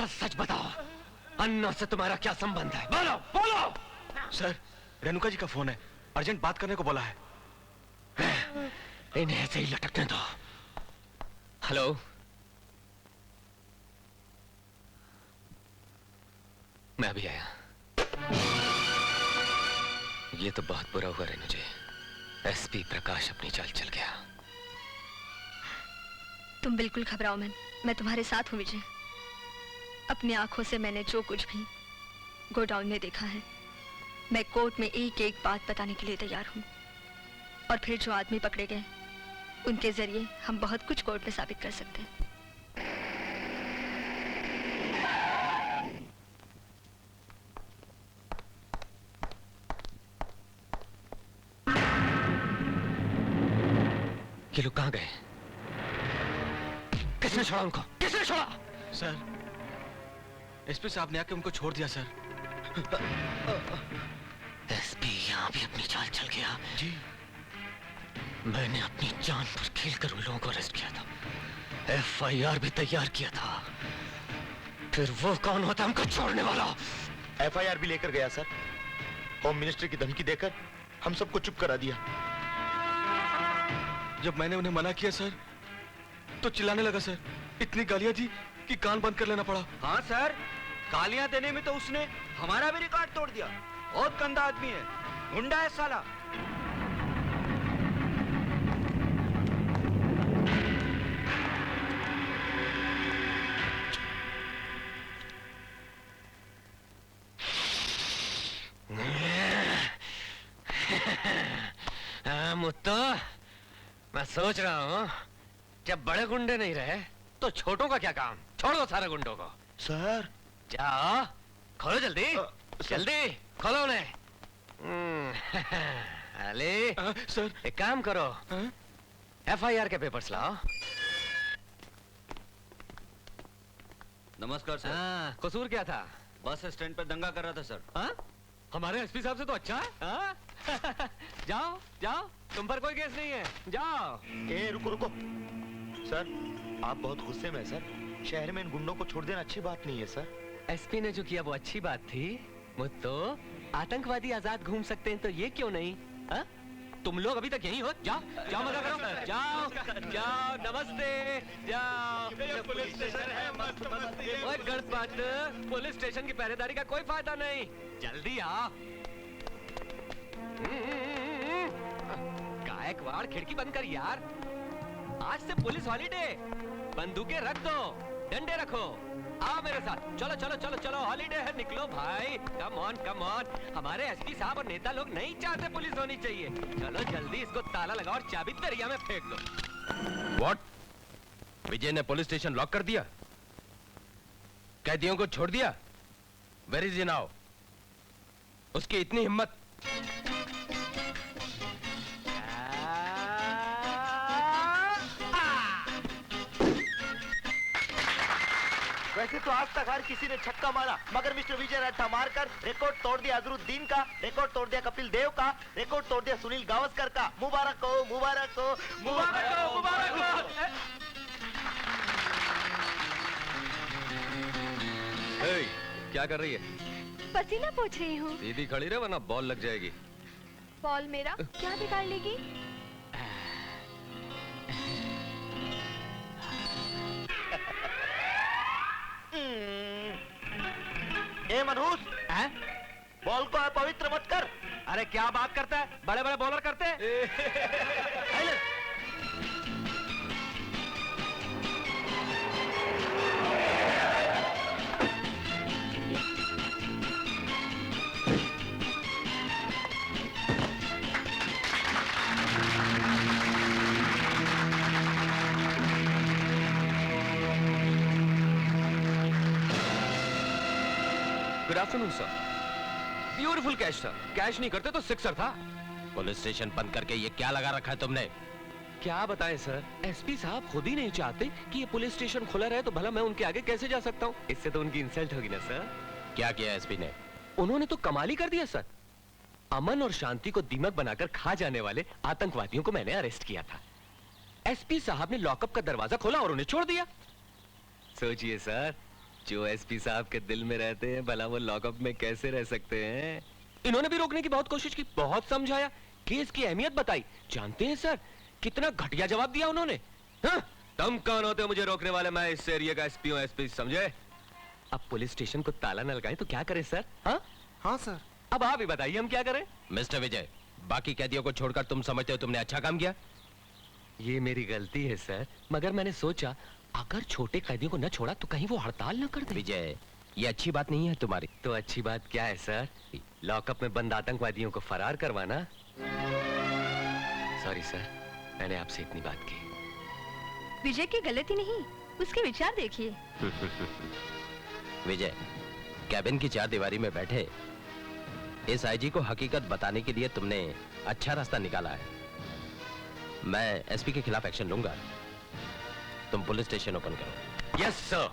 सच बताओ, अन्ना से तुम्हारा क्या संबंध है? बोलो बोलो। सर, रेणुका जी का फोन है, अर्जेंट बात करने को बोला है। इन्हें ऐसे ही लटकने दो। हेलो, मैं अभी आया। ये तो बहुत बुरा हुआ रेणु जी, एसपी प्रकाश अपनी चाल चल गया। तुम बिल्कुल घबराओ मत, मैं तुम्हारे साथ हूँ विजय। अपनी आंखों से मैंने जो कुछ भी गोडाउन में देखा है, मैं कोर्ट में एक एक बात बताने के लिए तैयार हूँ। और फिर जो आदमी पकड़े गए, उनके जरिए हम बहुत कुछ कोर्ट में साबित कर सकते हैं। ये लोग कहाँ गए? किसने छोड़ा उनको? किसने छोड़ा? सर, एसपी साहब ने आके उनको छोड़ दिया सर। एसपी यहाँ भी अपनी चाल चल गया। जी, मैंने अपनी जान पर खेलकर उन लोगों को अरेस्ट किया था, एफआईआर भी तैयार किया था। फिर वो कौन होता हमको छोड़ने वाला? एफआईआर भी लेकर गया सर। होम मिनिस्टर की धमकी देकर हम सबको चुप करा दिया। जब मैंने उन्हें मना किया सर, तो चिल्लाने लगा सर। इतनी गालियां दी कि कान बंद कर लेना पड़ा। हाँ सर, गालियां देने में तो उसने हमारा भी रिकॉर्ड तोड़ दिया। बहुत गंदा आदमी है, गुंडा है साला। मुत्तो, मैं सोच रहा हूँ जब बड़े गुंडे नहीं रहे तो छोटों का क्या काम? छोड़ दो सारे गुंडों को। सर, जाओ, खोलो जल्दी, जल्दी खोलो उन्हें। अली, सर, एक काम करो, एफआईआर के पेपर्स लाओ। नमस्कार सर। हाँ, कसूर क्या था? बस स्टैंड पर दंगा कर रहा था सर। हाँ? हमारे एसपी साहब से तो अच्छा है। हाँ? जाओ जाओ, तुम पर कोई केस नहीं है, जाओ। ए रुको रुको सर, आप बहुत गुस्से में हैं सर। शहर में इन गुंडों को छोड़ देना अच्छी बात नहीं है सर। एसपी ने जो किया वो अच्छी बात थी। मुत्तो, आतंकवादी आजाद घूम सकते हैं तो ये क्यों नहीं? हा? तुम लोग अभी तक यहीं हो? जाओ जाओ, मजा करो। जाओ जाओ, नमस्ते, जाओ। पुलिस स्टेशन है, मस्त मस्त। ओए गणपत, पुलिस स्टेशन की पहरेदारी का कोई फायदा नहीं, जल्दी आओ। गायकवाड़, खिड़की बंद कर यार। आज से पुलिस हॉलीडे। बंदूकें रख दो, डंडे रखो। आओ मेरे साथ, चलो चलो चलो चलो, हॉलीडे है, निकलो भाई। Come on come on. हमारे एसपी साहब और नेता लोग नहीं चाहते पुलिस होनी चाहिए। चलो जल्दी इसको ताला लगाओ और चाबी दरिया में फेंक दो। व्हाट? विजय ने पुलिस स्टेशन लॉक कर दिया, कैदियों को छोड़ दिया? Where is he now? उसकी इतनी हिम्मत। वैसे तो आज तक हर किसी ने छक्का मारा, मगर मिस्टर विजय रट्टा मारकर रिकॉर्ड तोड़ दिया अजरुद्दीन का, रिकॉर्ड तोड़ दिया कपिल देव का, रिकॉर्ड तोड़ दिया सुनील गावस्कर का। मुबारक हो, मुबारक हो, मुबारक हो, मुबारक हो। ए, क्या कर रही है? पसीना पोंछ रही हूँ। सीधी खड़ी रहे वरना बॉल लग जाएगी। बॉल मेरा क्या बिगाड़ लेगी? ए मनहूस, बॉल को अपवित्र मत कर। अरे क्या बात करता है, बड़े बड़े बॉलर करते हैं। Good afternoon sir. Beautiful catch था, कैच नहीं करते तो सिक्सर था। पुलिस स्टेशन बंद करके ये क्या लगा रखा है तुमने? क्या बताएं सर, एसपी साहब खुद ही नहीं चाहते कि ये पुलिस स्टेशन खुला रहे, तो भला मैं उनके आगे कैसे जा सकता हूँ? इससे तो उनकी इंसल्ट होगी ना सर। क्या किया एसपी ने? उन्होंने तो कमाल ही कर दिया सर। अमन और शांति को दीमक बनाकर खा जाने वाले आतंकवादियों को मैंने अरेस्ट किया था। एसपी साहब ने लॉकअप का दरवाजा खोला और उन्हें छोड़ दिया। सोचिए सर, जो एसपी साहब के दिल में रहते हैं, भला वो लॉकअप में कैसे रह सकते हैं? इन्होंने भी रोकने की बहुत कोशिश की, बहुत समझाया, केस की अहमियत बताई। जानते हैं सर, कितना घटिया जवाब दिया उन्होंने। हाँ? तुम कौन होते हो मुझे रोकने वाले? मैं इस एरिया का एसपी हूं, एसपी समझे? अब पुलिस स्टेशन को ताला न लगाएं तो क्या करें सर? हाँ हाँ सर। अब आप ही बताइए हम क्या करें? मिस्टर विजय, बाकी कैदियों को छोड़कर तुम समझते हो तुमने अच्छा काम किया? ये मेरी गलती है सर, मगर मैंने सोचा अगर छोटे कैदियों को न छोड़ा तो कहीं वो हड़ताल न कर दे। विजय, ये अच्छी बात नहीं है तुम्हारी। तो अच्छी बात क्या है सर? लॉकअप में बंद आतंकवादियों को फरार करवाना। सॉरी सर, मैंने आपसे इतनी बात की। विजय की गलती नहीं, उसके विचार देखिए। विजय, कैबिन की चार दीवारी में बैठे इस आईजी को हकीकत बताने के लिए तुमने अच्छा रास्ता निकाला है। मैं एसपी के खिलाफ एक्शन लूंगा। तुम पुलिस स्टेशन ओपन करो। Yes sir.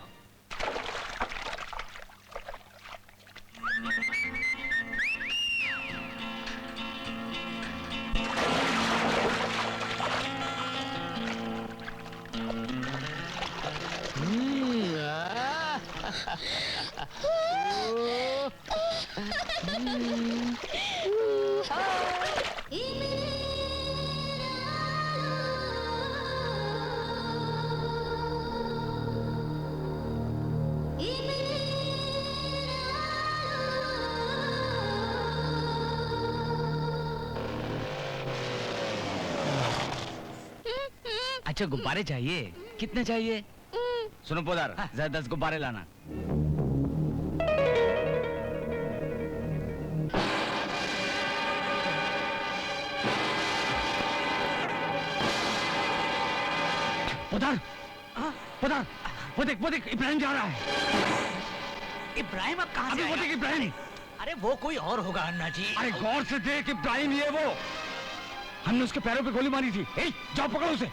अच्छा गुब्बारे चाहिए? कितने चाहिए? सुनो पोदार, जरा 10 गुब्बारे लाना। पोदार, पोदार, वो देख इब्राहिम जा रहा है। इब्राहिम अब कहाँ से अभी वो देख इब्राहिम। अरे वो कोई और होगा अन्ना जी। अरे गौर से देख इब्राहिम, ये वो। हमने उसके पैरों पे गोली मारी थी। ए, जाओ पकड़ो उसे।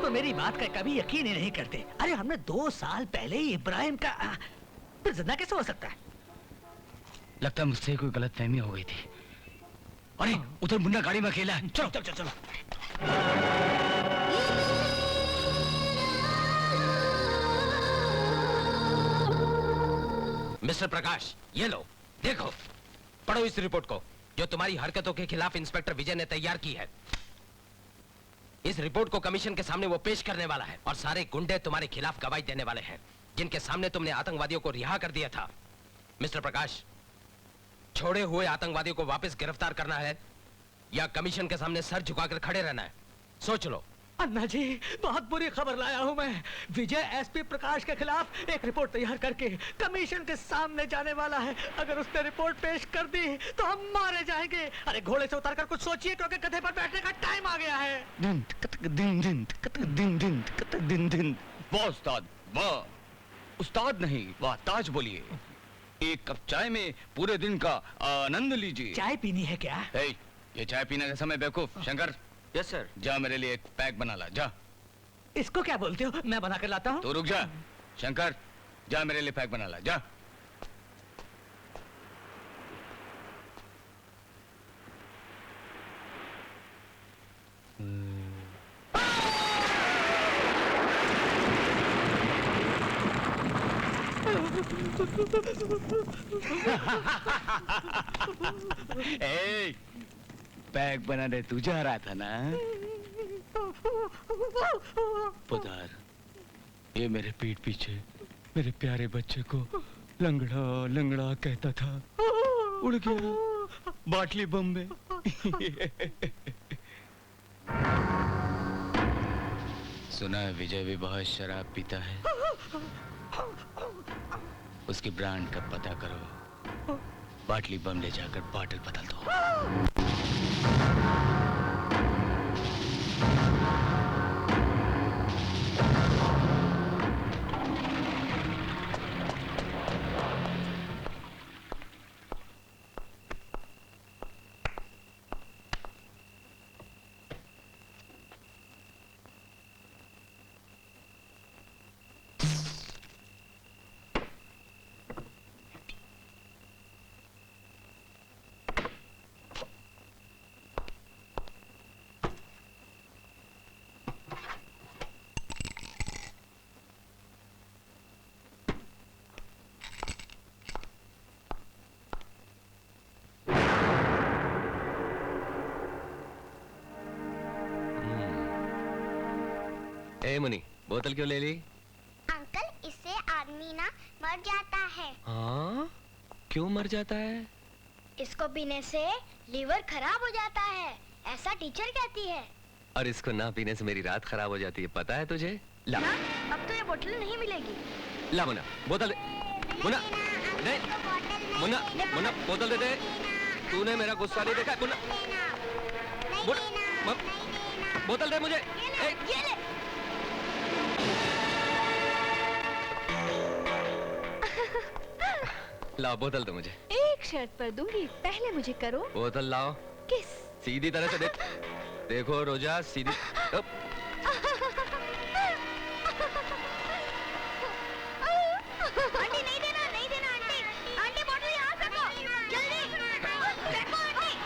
मेरी बात का कभी यकीन ही नहीं करते। अरे हमने 2 साल पहले ही इब्राहिम का फिर जिंदा कैसे हो सकता है? लगता है मुझसे कोई गलतफहमी हो गई थी। अरे उधर मुन्ना गाड़ी में अकेला है। चलो चलो चलो। मिस्टर प्रकाश, ये लो, देखो, पढ़ो इस रिपोर्ट को जो तुम्हारी हरकतों के खिलाफ इंस्पेक्टर विजय ने तैयार की है। इस रिपोर्ट को कमीशन के सामने वो पेश करने वाला है और सारे गुंडे तुम्हारे खिलाफ गवाही देने वाले हैं, जिनके सामने तुमने आतंकवादियों को रिहा कर दिया था। मिस्टर प्रकाश, छोड़े हुए आतंकवादियों को वापस गिरफ्तार करना है या कमीशन के सामने सर झुकाकर खड़े रहना है, सोच लो। अन्ना जी, बहुत बुरी खबर लाया हूँ मैं। विजय एसपी प्रकाश के खिलाफ एक रिपोर्ट तैयार करके कमीशन के सामने जाने वाला है। अगर उसने रिपोर्ट पेश कर दी तो हम मारे जाएंगे। अरे घोड़े से उतरकर कुछ सोचिए, क्योंकि गधे पर बैठने का टाइम आ गया है। दिन दिन दिन दिन दिन दिन दिन। वाह उस्ताद, वाह। उस्ताद नहीं, वाह ताज बोलिए। एक कप चाय में पूरे दिन का आनंद लीजिए। चाय पीनी है क्या? ये चाय पीने का समय बेवकूफ। Shankar, yes sir. जा मेरे लिए एक पैक बना ला, जा। इसको क्या बोलते हो? मैं बना कर लाता हूँ। तो रुक जा। शंकर, जा मेरे लिए पैक बना ला, जा। ए, पैक बनाने तू जा रहा था ना? पुदार, ये मेरे पीठ पीछे मेरे प्यारे बच्चे को लंगड़ा लंगड़ा कहता था, उड़ गया बाटली बम में। सुना है विजय भी बहुत शराब पीता है। उसकी ब्रांड का पता करो, बाटली बम ले जाकर बॉटल बदल दो। ए मुनी, बोतल क्यों ले ली? अंकल, इससे आदमी ना मर जाता है। हाँ? क्यों मर जाता है? इसको पीने से लीवर खराब हो जाता है, ऐसा टीचर कहती है। और इसको ना पीने से मेरी रात खराब हो जाती है, पता है तुझे? ला। ना, अब तो ये बोतल नहीं मिलेगी। ला मुन्ना, बोतल दे। मुन्ना, नहीं, मुन्ना, मुन्ना, बोतल दे दे। तूने मेरा गुस्सा नहीं देखा, मुन्ना। बोतल दे मुझे। ये ले। लाओ बोतल दो मुझे। एक शर्त पर दूंगी, पहले मुझे करो। बोतल लाओ। किस? सीधी तरह से देख। देखो रोजा, सीधी। आंटी नहीं देना आंटी। आंटी बोतल यहाँ फेंको, जल्दी फेंको आंटी।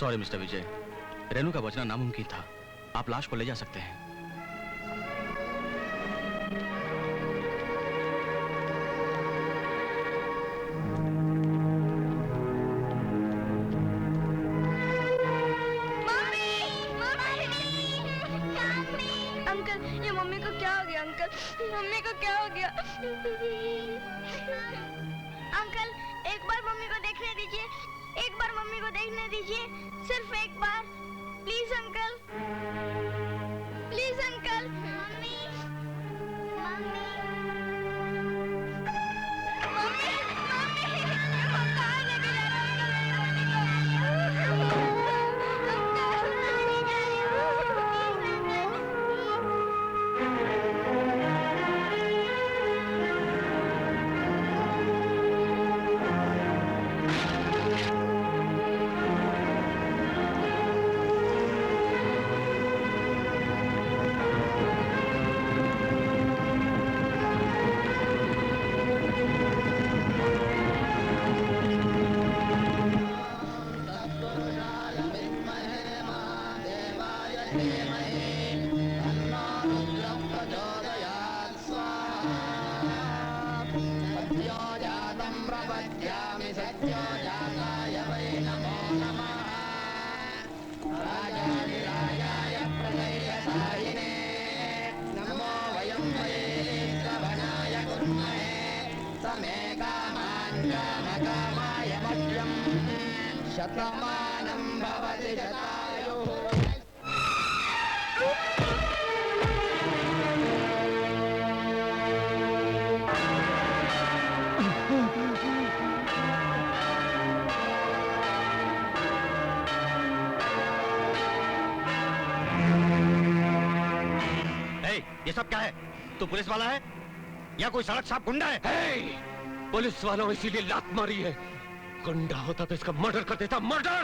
सॉरी मिस्टर विजय, रेनू का बचना नामुमकिन था। आप लाश को ले जा सकते हैं। मम्मी! मम्मी को क्या हो गया? अंकल, एक बार मम्मी को देखने दीजिए, एक बार मम्मी को देखने दीजिए, सिर्फ एक बार, please uncle, please uncle. Mummy, mummy, mummy, mummy, हम कहाँ लेके जा रहे हो? शतमानं भवति शतायुः। ये सब क्या है? तू पुलिस वाला है या कोई सड़क साफ गुंडा है? पुलिस वालों इसीलिए लात मारी है। गुंडा होता तो इसका मर्डर कर देता, मर्डर।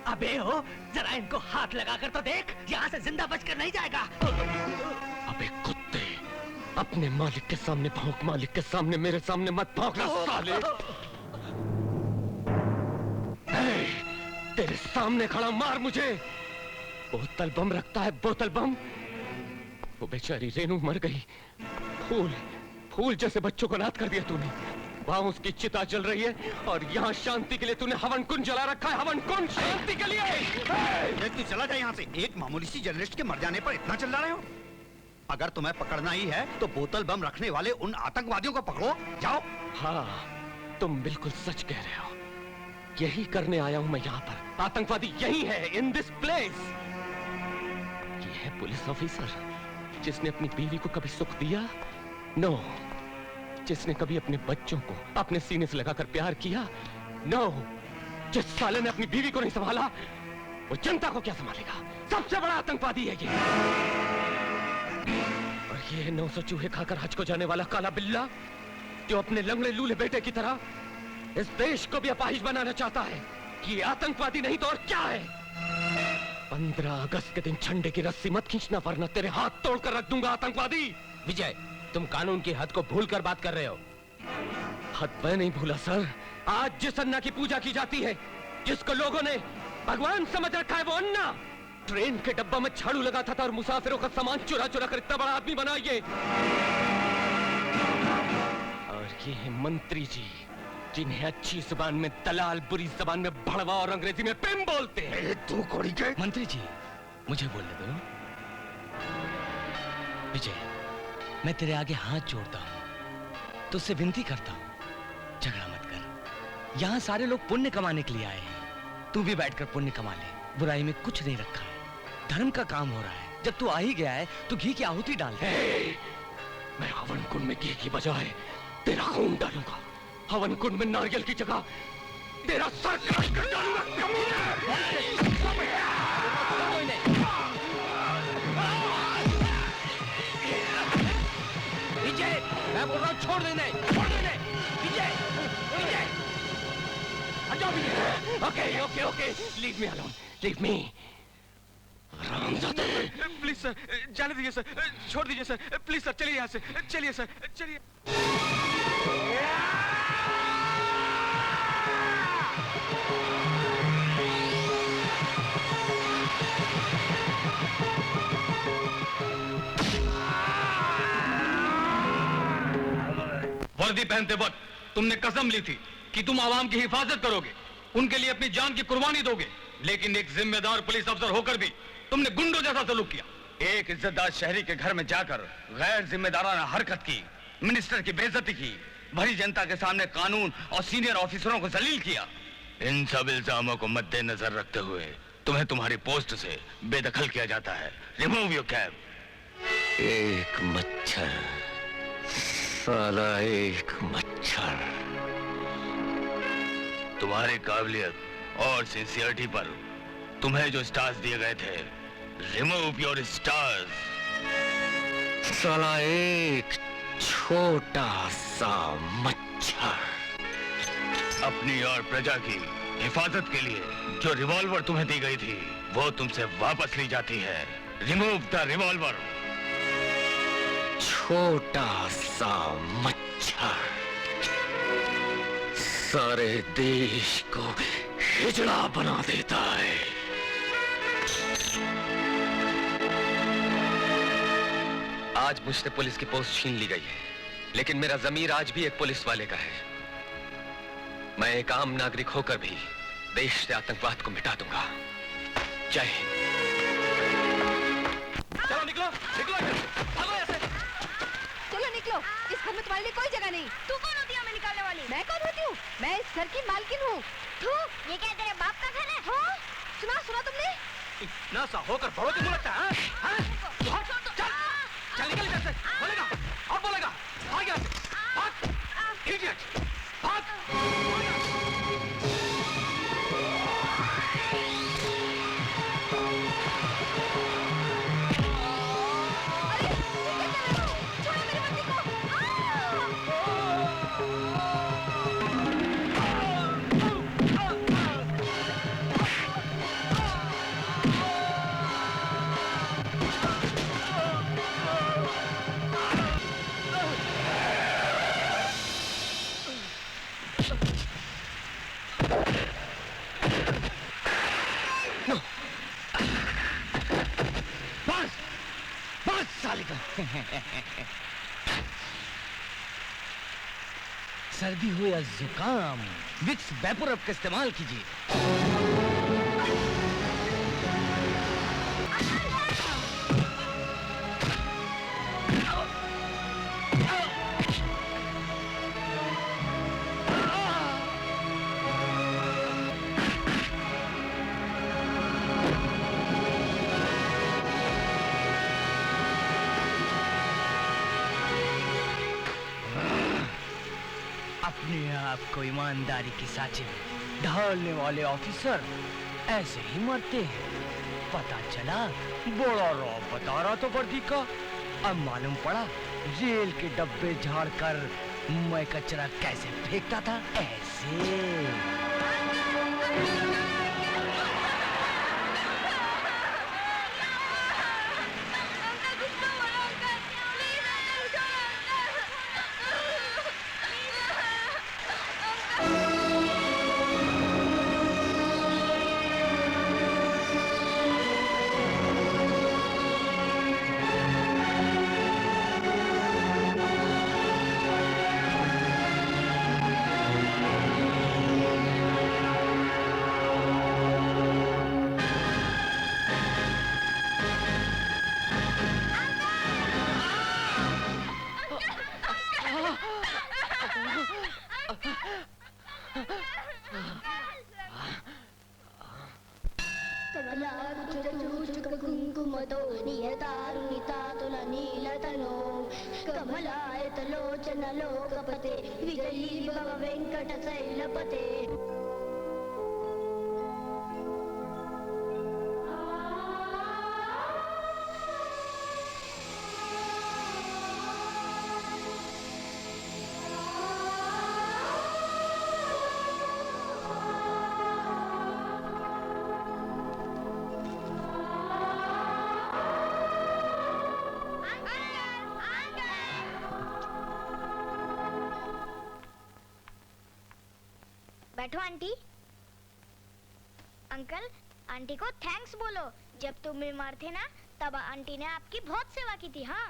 अबे हो, जरा इनको हाथ लगाकर तो देख, यहाँ से जिंदा बचकर नहीं जाएगा। अबे कुत्ते, अपने मालिक के सामने भौंक, मालिक के सामने मेरे सामने मत भौंकना साले। तेरे सामने खड़ा मार मुझे। बोतल बम रखता है, बोतल बम। वो बेचारी रेनू मर गई। फूल फूल जैसे बच्चों को नाथ कर दिया तूने। वहां उसकी चिता जल रही है और यहाँ शांति के लिए तूने हवन कुंड जला रखा है। हवन कुंड शांति के लिए। तू चला जाए यहाँ से। एक मामूली सी जर्नलिस्ट के मर जाने पर इतना चिल्ला रहे हो? अगर तुम्हें पकड़ना ही है तो बोतल बम रखने वाले उन आतंकवादियों को पकड़ो, जाओ। हाँ, तुम बिल्कुल सच कह रहे हो। यही करने आया हूं मैं यहाँ पर। आतंकवादी यही है, इन दिस प्लेस। ये है पुलिस ऑफिसर जिसने अपनी बीवी को कभी सुख दिया? नो। जिसने कभी अपने बच्चों को अपने सीने से लगाकर प्यार किया? नो। जिस साले ने अपनी बीवी को नहीं संभाला, वो जनता को क्या संभालेगा? सबसे बड़ा आतंकवादी है ये। और ये 900 चूहे खाकर हज को जाने वाला काला बिल्ला जो अपने लंगड़े लूले बेटे की तरह इस देश को भी अपाहिज बनाना चाहता है। ये आतंकवादी नहीं तो और क्या है? 15 अगस्त के दिन झंडे की रस्सी मत खींचना वरना तेरे हाथ तोड़कर रख दूंगा आतंकवादी। विजय, तुम कानून की हद को भूलकर बात कर रहे हो। हद मैं नहीं भूला सर। आज जिस अन्ना की पूजा की जाती है, जिसको लोगों ने भगवान समझ रखा है, वो अन्ना ट्रेन के डब्बा में झाड़ू लगाता था और मुसाफिरों का सामान चुरा चुरा कर इतना बड़ा आदमी बना ये। और ये है मंत्री जी जिन्हें अच्छी जुबान में दलाल, बुरी जुबान में भड़वा और अंग्रेजी में पिम बोलते हैं। तू कोड़ी के मंत्री जी, मुझे बोलने दो। विजय, मैं तेरे आगे हाथ जोड़ता हूँ, तुझसे विनती करता हूँ, झगड़ा मत कर। यहाँ सारे लोग पुण्य कमाने के लिए आए हैं। तू भी बैठकर पुण्य कमा ले। बुराई में कुछ नहीं रखा है, धर्म का काम हो रहा है। जब तू आ ही गया है तो घी की आहुति डाल दे। मैं हवन कुंड में घी की बजाय तेरा खून डालूंगा। हवन कुंड में नारियल की जगह तेरा सर काट कर डालूंगा। विजय, मैं बोल रहा हूँ छोड़ देने, छोड़ देने। विजय, विजय, हटाओ Vijay. Okay okay okay, leave me alone, leave me. Please sir, जाने दीजिए सर, छोड़ दीजिए सर, प्लीज सर, चलिए यहाँ से, चलिए सर, चलिए। वर्दी पहनते वक्त तुमने कसम ली थी कि तुम आवाम की हिफाजत करोगे, उनके लिए अपनी जान की कुर्बानी दोगे, लेकिन एक जिम्मेदार पुलिस अफसर होकर भी तुमने गुंडों जैसा सलूक किया। एक इज्जतदार शहरी के घर में जाकर गैर जिम्मेदाराना हरकत की, मिनिस्टर की बेइज्जती की, भरी जनता के सामने कानून और सीनियर ऑफिसरों को जलील किया। इन सब इल्जामों को मद्देनजर रखते हुए तुम्हें तुम्हारी पोस्ट से बेदखल किया जाता है। Remove your cap. एक मच्छर, साला एक मच्छर। तुम्हारी काबिलियत और सिंसियरिटी पर तुम्हें जो स्टार्स दिए गए थे, रिमूव योर स्टार्स। साला एक छोटा सा मच्छर। अपनी और प्रजा की हिफाजत के लिए जो रिवॉल्वर तुम्हें दी गई थी, वो तुमसे वापस ली जाती है। Remove the revolver. छोटा सा मच्छर सारे देश को हिजड़ा बना देता है। आज मुझसे पुलिस की पोस्ट छीन ली गई है, लेकिन मेरा जमीर आज भी एक पुलिस वाले का है। मैं एक आम नागरिक होकर भी देश से आतंकवाद को मिटा दूंगा। जय हिंद। चलो निकलो, निकलो, भागो यहाँ से। चलो निकलो, इस घर में तुम्हारे लिए कोई जगह नहीं। तू कौन होती है हमें निकालने वाली? मैं कौन होती हूँ? मैं इस घर की मालकिन हूँ। तू ये क्या तेरे बाप का घर है? हाँ? सुना तुमने? इतना सा होकर बड़ों की मुलकता है? चल निकल इधर से। बोलेगा और बोलेगा। भाग यहाँ से, भाग, इडियट, भाग। सर्दी हो या जुकाम, विक्स वैपोरब का इस्तेमाल कीजिए। अपने आप को ईमानदारी की साचे में ढालने वाले ऑफिसर ऐसे ही मरते हैं। पता चला बड़ा रौब बता रहा तो वर्दी का, अब मालूम पड़ा जेल के डब्बे झाड़कर मैं कचरा कैसे फेंकता था। ऐसे कुंकुमतो नियतारुणितातुल नीलतनो कमलायतलोचन लोकपते विजयी भव वेंकटशैलपते। बैठो आंटी। अंकल, आंटी को थैंक्स बोलो। जब तुम बीमार थे ना, तब आंटी ने आपकी बहुत सेवा की थी। हाँ।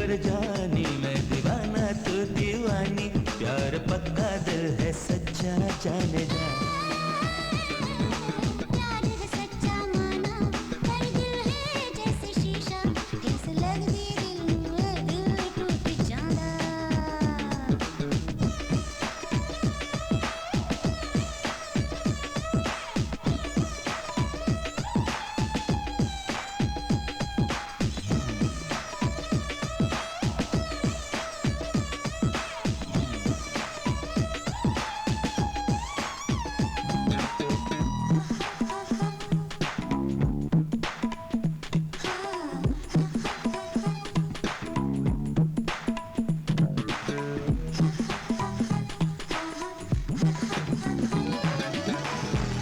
भर जानी, मैं दीवाना तू दीवानी, प्यार पक्का दिल है सच्चा जाने जा। प्यार है सच्चा माना, पर दिल है जैसे शीशा, ठेस लगदी दिल में दिल टूट जाना।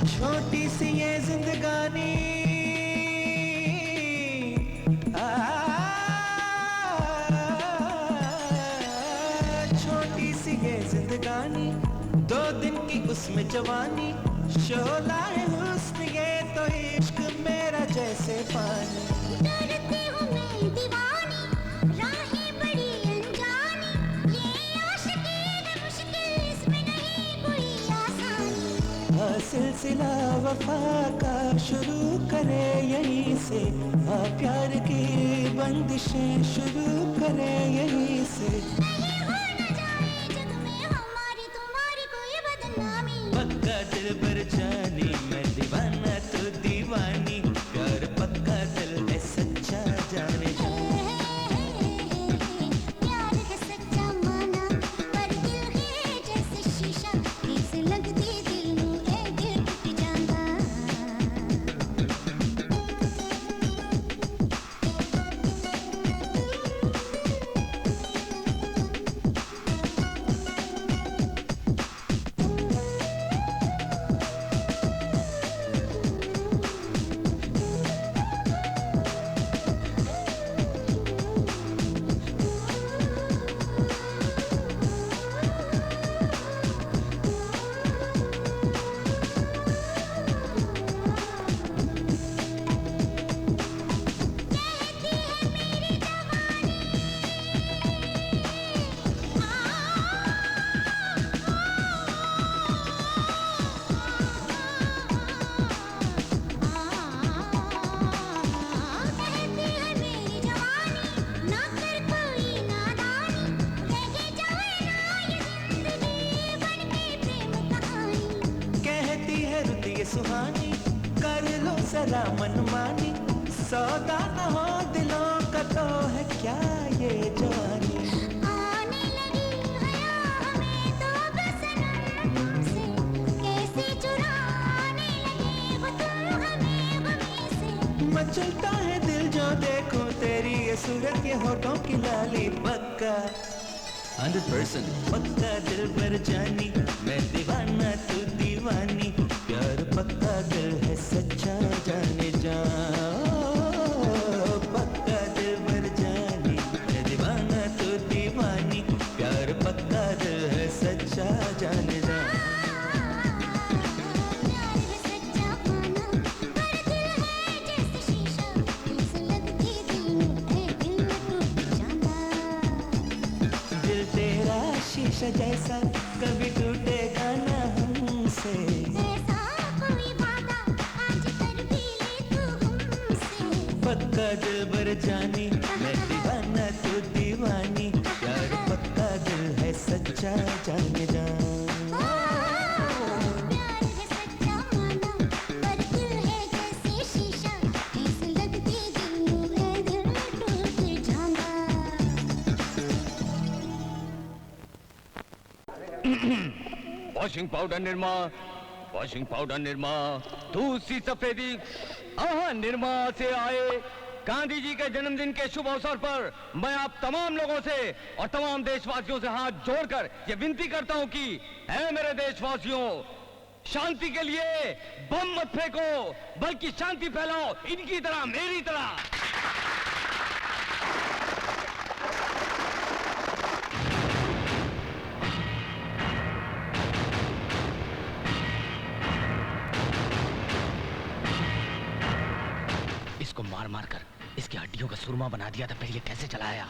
छोटी सी ये जिंदगानी, छोटी सी ये जिंदगानी, 2 दिन की उसमें जवानी, शोला है हुस्न ये तो इश्क मेरा जैसे पानी। डरती हूँ मैं दीवानी, राहें बड़ी अनजानी, ये आशिकी है मुश्किल, इसमें नहीं कोई आसानी। सिलसिला वफा का शुरू करे यहीं से, प्यार की बंदिशें शुरू करे यहीं से। नहीं होना जाए जग में हमारी तुम्हारी कोई बदनामी। पक्का दिल भर जानी, मैं दीवाना तू दीवानी, प्यार पक्का दिल है सच्चा जाने जा। प्यार है सच्चा माना, पर दिल है जैसे शीशा, ठेस लगदी दिल नूं ए दिल टूट जांदा। कहती है मेरी जवानी, ना कर कोई नादानी, रह जाए ना ये जिंदगी बन के प्रेम कहानी। कहती है रुत ये सुहानी, कर लो जरा मनमानी, सौदा न हो दिलों का तो है क्या ये जवानी। आने लगी हया हमें तो बसनम तुमसे, कैसे चुराने लगे वो तुम हमें गमी से। मचलता है दिल जो देखो तेरी ये सूरत, ये होठों की लाली। पक्का 100% पक्का दिल भर जानी, मैं दीवाना तू दीवानी, प्यार पक्का दिल है सच्चा जाने जा। पक्का दिल भर जानी, मैं दीवाना तू दीवानी, प्यार पक्का दिल है सच्चा जाने जा। प्यार है सच्चा माना, पर दिल है जैसे शीशा, ठेस लगदी दिल नूं ए दिल टूट जांदा। दिल तेरा शीशा जैसा कभी टूटेगा ना हमसे। ऐसा कोई वादा आज कर भी ले तू हमसे। पक्का दिल भर जानी, मैं दीवाना तू दीवानी, प्यार पक्का दिल है सच्चा जाने जा। प्यार है सच्चा माना, पर दिल है जैसे शीशा, ठेस लगदी दिल नूं ए दिल टूट जांदा। Washing powder Nirma, washing powder Nirma, दूसरी सफेदी। हाँ, निरमा से आए गांधी जी के जन्मदिन के शुभ अवसर पर मैं आप तमाम लोगों से और तमाम देशवासियों से हाथ जोड़कर ये विनती करता हूं कि ऐ मेरे देशवासियों, शांति के लिए बम मत फेंको, बल्कि शांति फैलाओ, इनकी तरह, मेरी तरह। इसको मार मार कर इसकी हड्डियों का सुरमा बना दिया था, फिर ये कैसे चलाया?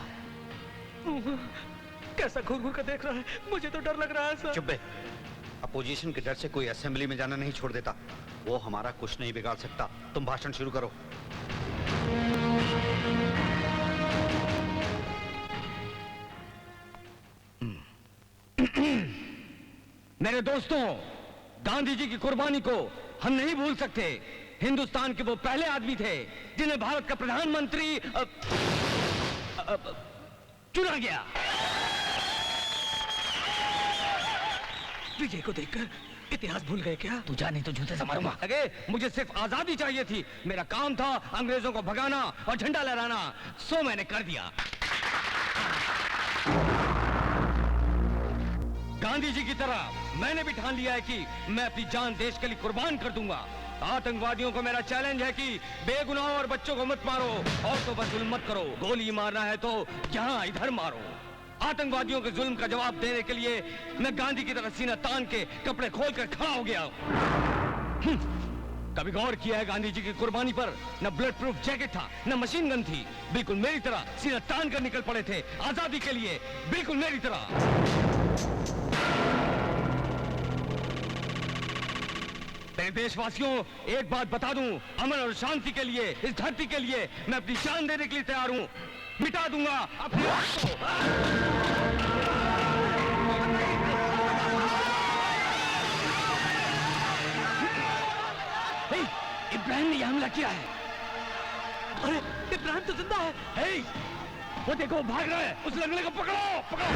कैसा घूर घूर कर देख रहा है, मुझे तो डर लग रहा है सर। चुप बे। अपोजिशन के डर से कोई असेंबली में जाना नहीं छोड़ देता। वो हमारा कुछ नहीं बिगाड़ सकता। तुम भाषण शुरू करो। मेरे दोस्तों, गांधी जी की कुर्बानी को हम नहीं भूल सकते। हिंदुस्तान के वो पहले आदमी थे जिन्हें भारत का प्रधानमंत्री चुना गया। विजय को देखकर इतिहास भूल गए क्या? तू जा नहीं तो जूते से मारूंगा। अगे मुझे सिर्फ आजादी चाहिए थी। मेरा काम था अंग्रेजों को भगाना और झंडा लहराना, सो मैंने कर दिया। गांधी जी की तरह मैंने भी ठान लिया है कि मैं अपनी जान देश के लिए कुर्बान कर दूंगा। आतंकवादियों को मेरा चैलेंज है कि बेगुनाह और बच्चों को मत मारो, औरतों पर जुल्म मत करो। गोली मारना है तो यहाँ इधर मारो। आतंकवादियों के जुल्म का जवाब देने के लिए मैं गांधी की तरह सीना तान के कपड़े खोलकर खड़ा हो गया। कभी गौर किया है गांधी जी की कुर्बानी पर? न ब्लड प्रूफ जैकेट था, न मशीन गन थी। बिल्कुल मेरी तरह सीना तान कर निकल पड़े थे आजादी के लिए, बिल्कुल मेरी तरह। मेरे देशवासियों, एक बात बता दूं, अमन और शांति के लिए, इस धरती के लिए मैं अपनी जान देने के लिए तैयार हूं। मिटा दूंगा अपने आप को। इब्राहिम ने यह हमला किया है। अरे इब्राहिम तो जिंदा है। हे, वो देखो भाग रहा है। उस लंगड़े को पकड़ो, पकड़ो।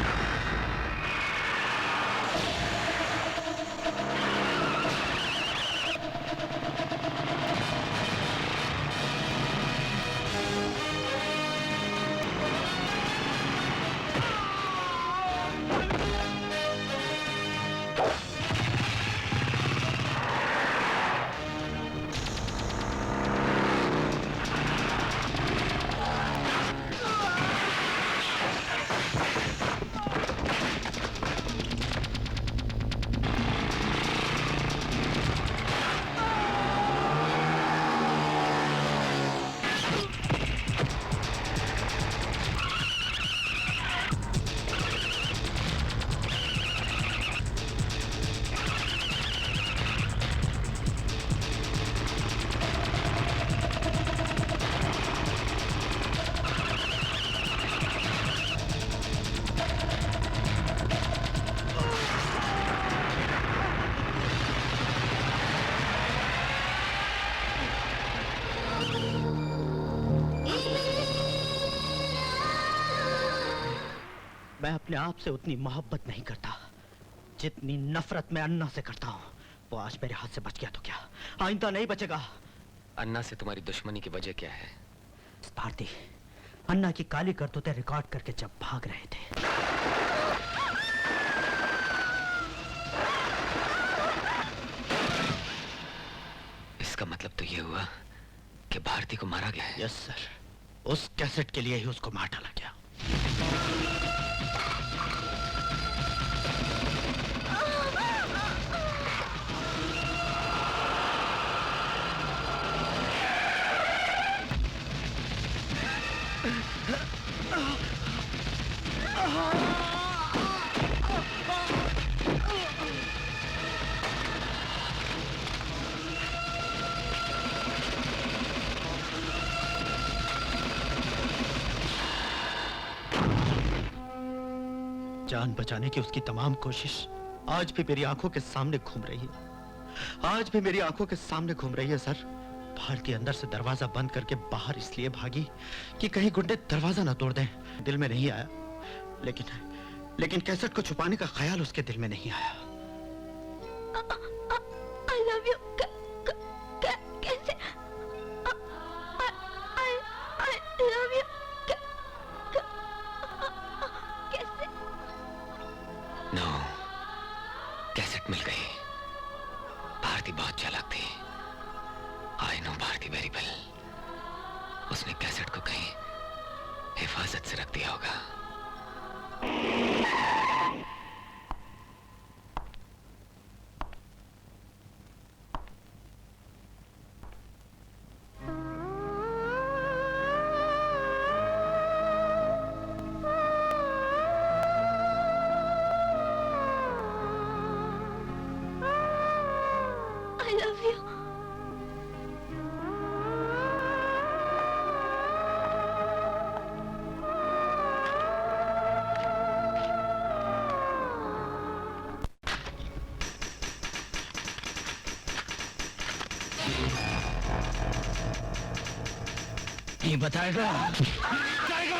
मैं अपने आप से उतनी मोहब्बत नहीं करता जितनी नफरत मैं अन्ना से करता हूँ। वो आज मेरे हाथ से बच गया तो क्या आइंदा नहीं बचेगा। अन्ना से तुम्हारी दुश्मनी की वजह क्या है? भारती, अन्ना की काली करतूतें रिकॉर्ड करके जब भाग रहे थे, इसका मतलब तो ये हुआ कि भारती को मारा गया है। यस सर, उस कैसेट के लिए ही उसको मार डाला गया। जान बचाने की उसकी तमाम कोशिश आज भी मेरी आंखों के सामने घूम रही है। आज भी मेरी आंखों के सामने घूम रही है सर। भारती अंदर से दरवाजा बंद करके बाहर इसलिए भागी कि कहीं गुंडे दरवाजा ना तोड़ दें। दिल में नहीं आया, लेकिन कैसेट को छुपाने का ख्याल उसके दिल में नहीं आया। I love you. कैसे? I love you. कैसे? नो, कैसेट मिल गई। भारती बहुत चालाक थी। I know Bharti very well. उसने कैसेट को कहीं हिफाजत से रख दिया होगा। नहीं बताएगा, बताएगा।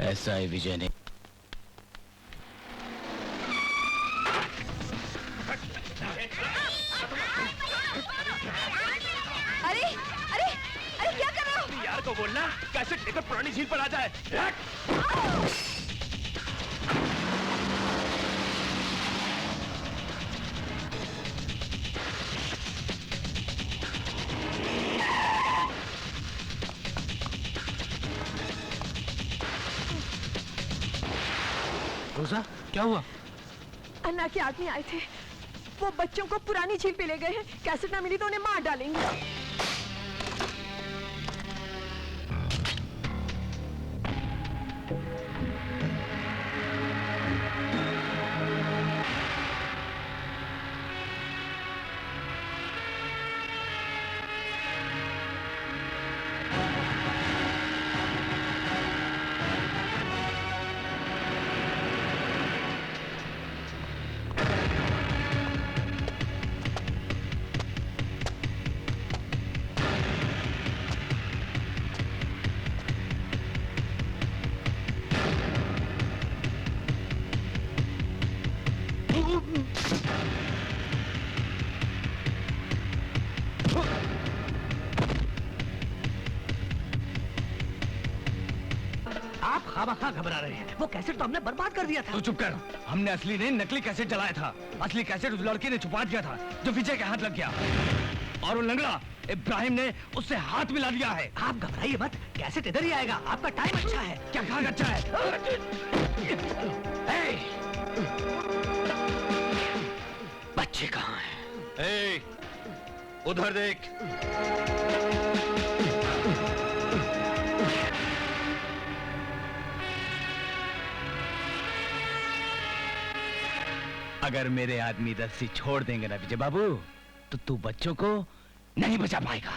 ऐसा है विजय ने। अरे अरे अरे क्या कर रहे हो? यार को बोलना कैसेट लेकर पुरानी झील पर आ जाए। रोजा, क्या हुआ? अन्ना के आदमी आए थे, वो बच्चों को पुरानी झील पे ले गए हैं। कैसेट ना मिली तो उन्हें मार डालेंगे। आप खामखा घबरा रहे हैं। वो कैसेट तो हमने बर्बाद कर दिया था। तो चुप कर, हमने असली नहीं नकली कैसेट जलाया था। असली कैसेट उस लड़के ने छुपा दिया था जो विजय के हाथ लग गया, और वो लंगड़ा इब्राहिम ने उससे हाथ मिला दिया है। आप घबराइए मत, कैसेट इधर ही आएगा। आपका टाइम अच्छा है। क्या कहा अच्छा है? बच्चे कहाँ हैं? ए, उधर देख। अगर मेरे आदमी रस्सी छोड़ देंगे ना विजय बाबू, तो तू बच्चों को नहीं बचा पाएगा।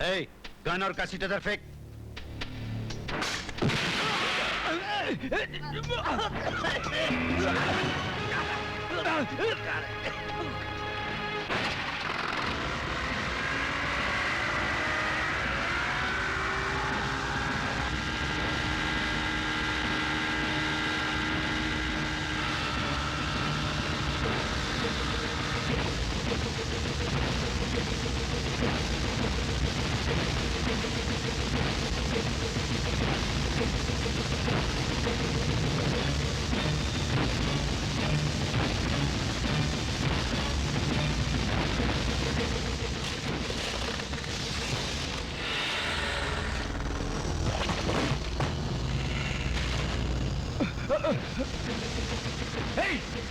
ए, गन और कैसेट इधर फेंक।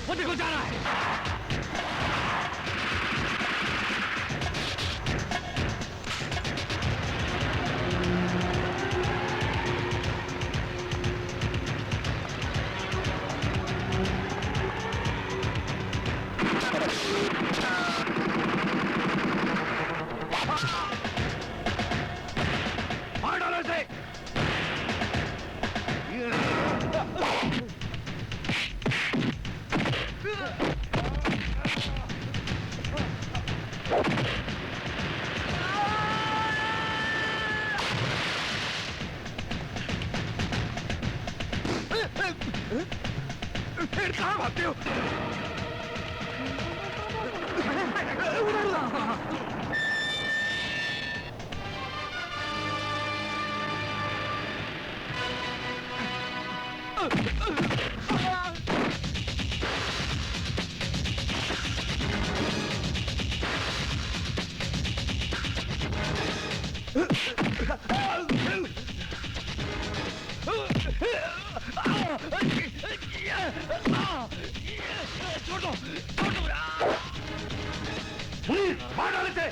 वो देखो जा रहा है। मार डालो इसे। फिर कहाँ भागते हो? छोड़ दो, छोड़ दो। मार डाले थे।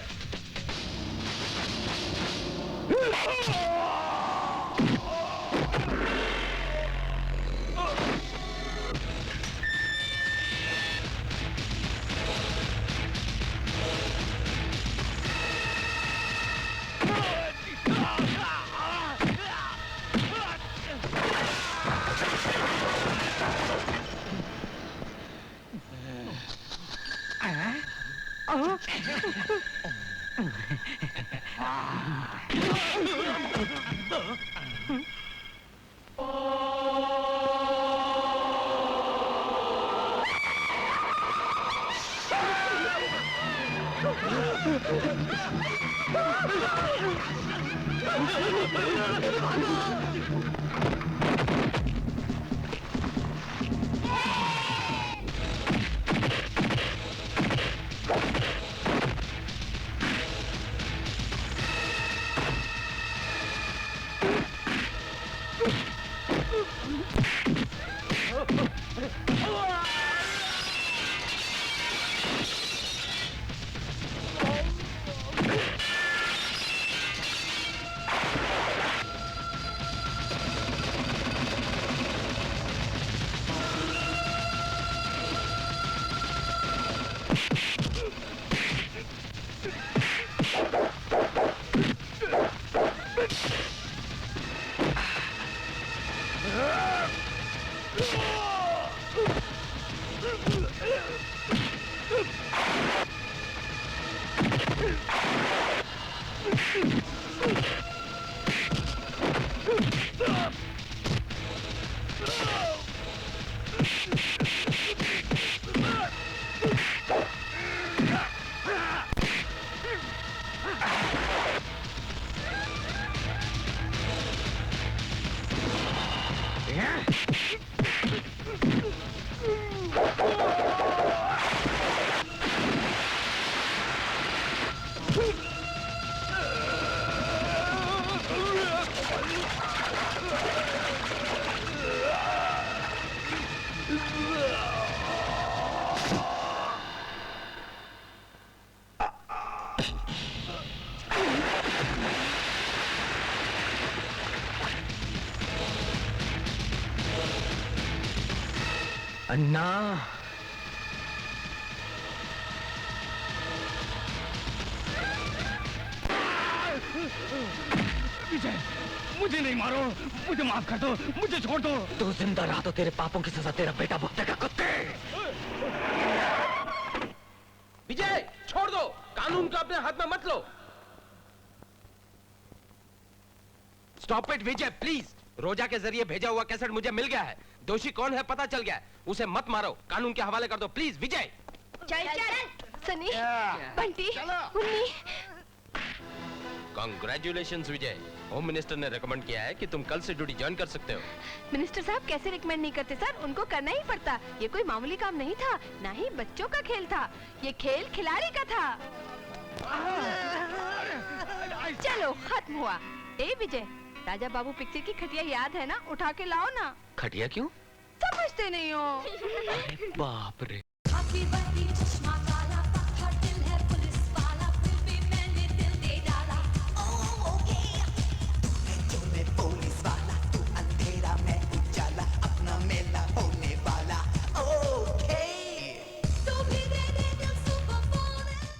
अन्ना, विजय, मुझे नहीं मारो, मुझे माफ कर दो, मुझे छोड़ दो। तू जिंदा रहा तो तेरे पापों की सजा तेरा बेटा भुगतेगा, कुत्ते। विजय, छोड़ दो, कानून को अपने हाथ में मत लो। Stop it Vijay, please. Roja के जरिए भेजा हुआ कैसेट मुझे मिल गया है। दोषी कौन है पता चल गया है। उसे मत मारो, कानून के हवाले कर दो, प्लीज विजय। चल सनी, बंटी, मुन्नी। कांग्रेचुलेशंस विजय। होम मिनिस्टर ने रेकमेंड किया है कि तुम कल से ड्यूटी ज्वाइन कर सकते हो। मिनिस्टर साहब कैसे रिकमेंड नहीं करते सर, उनको करना ही पड़ता। ये कोई मामूली काम नहीं था, ना ही बच्चों का खेल था, ये खेल खिलाड़ी का था। चलो खत्म हुआ। ए विजय, राजा बाबू पिक्चर की खटिया याद है ना, उठा के लाओ ना। खटिया क्यों? समझते नहीं हो। बाप रे। Happy birthday, चश्मा काला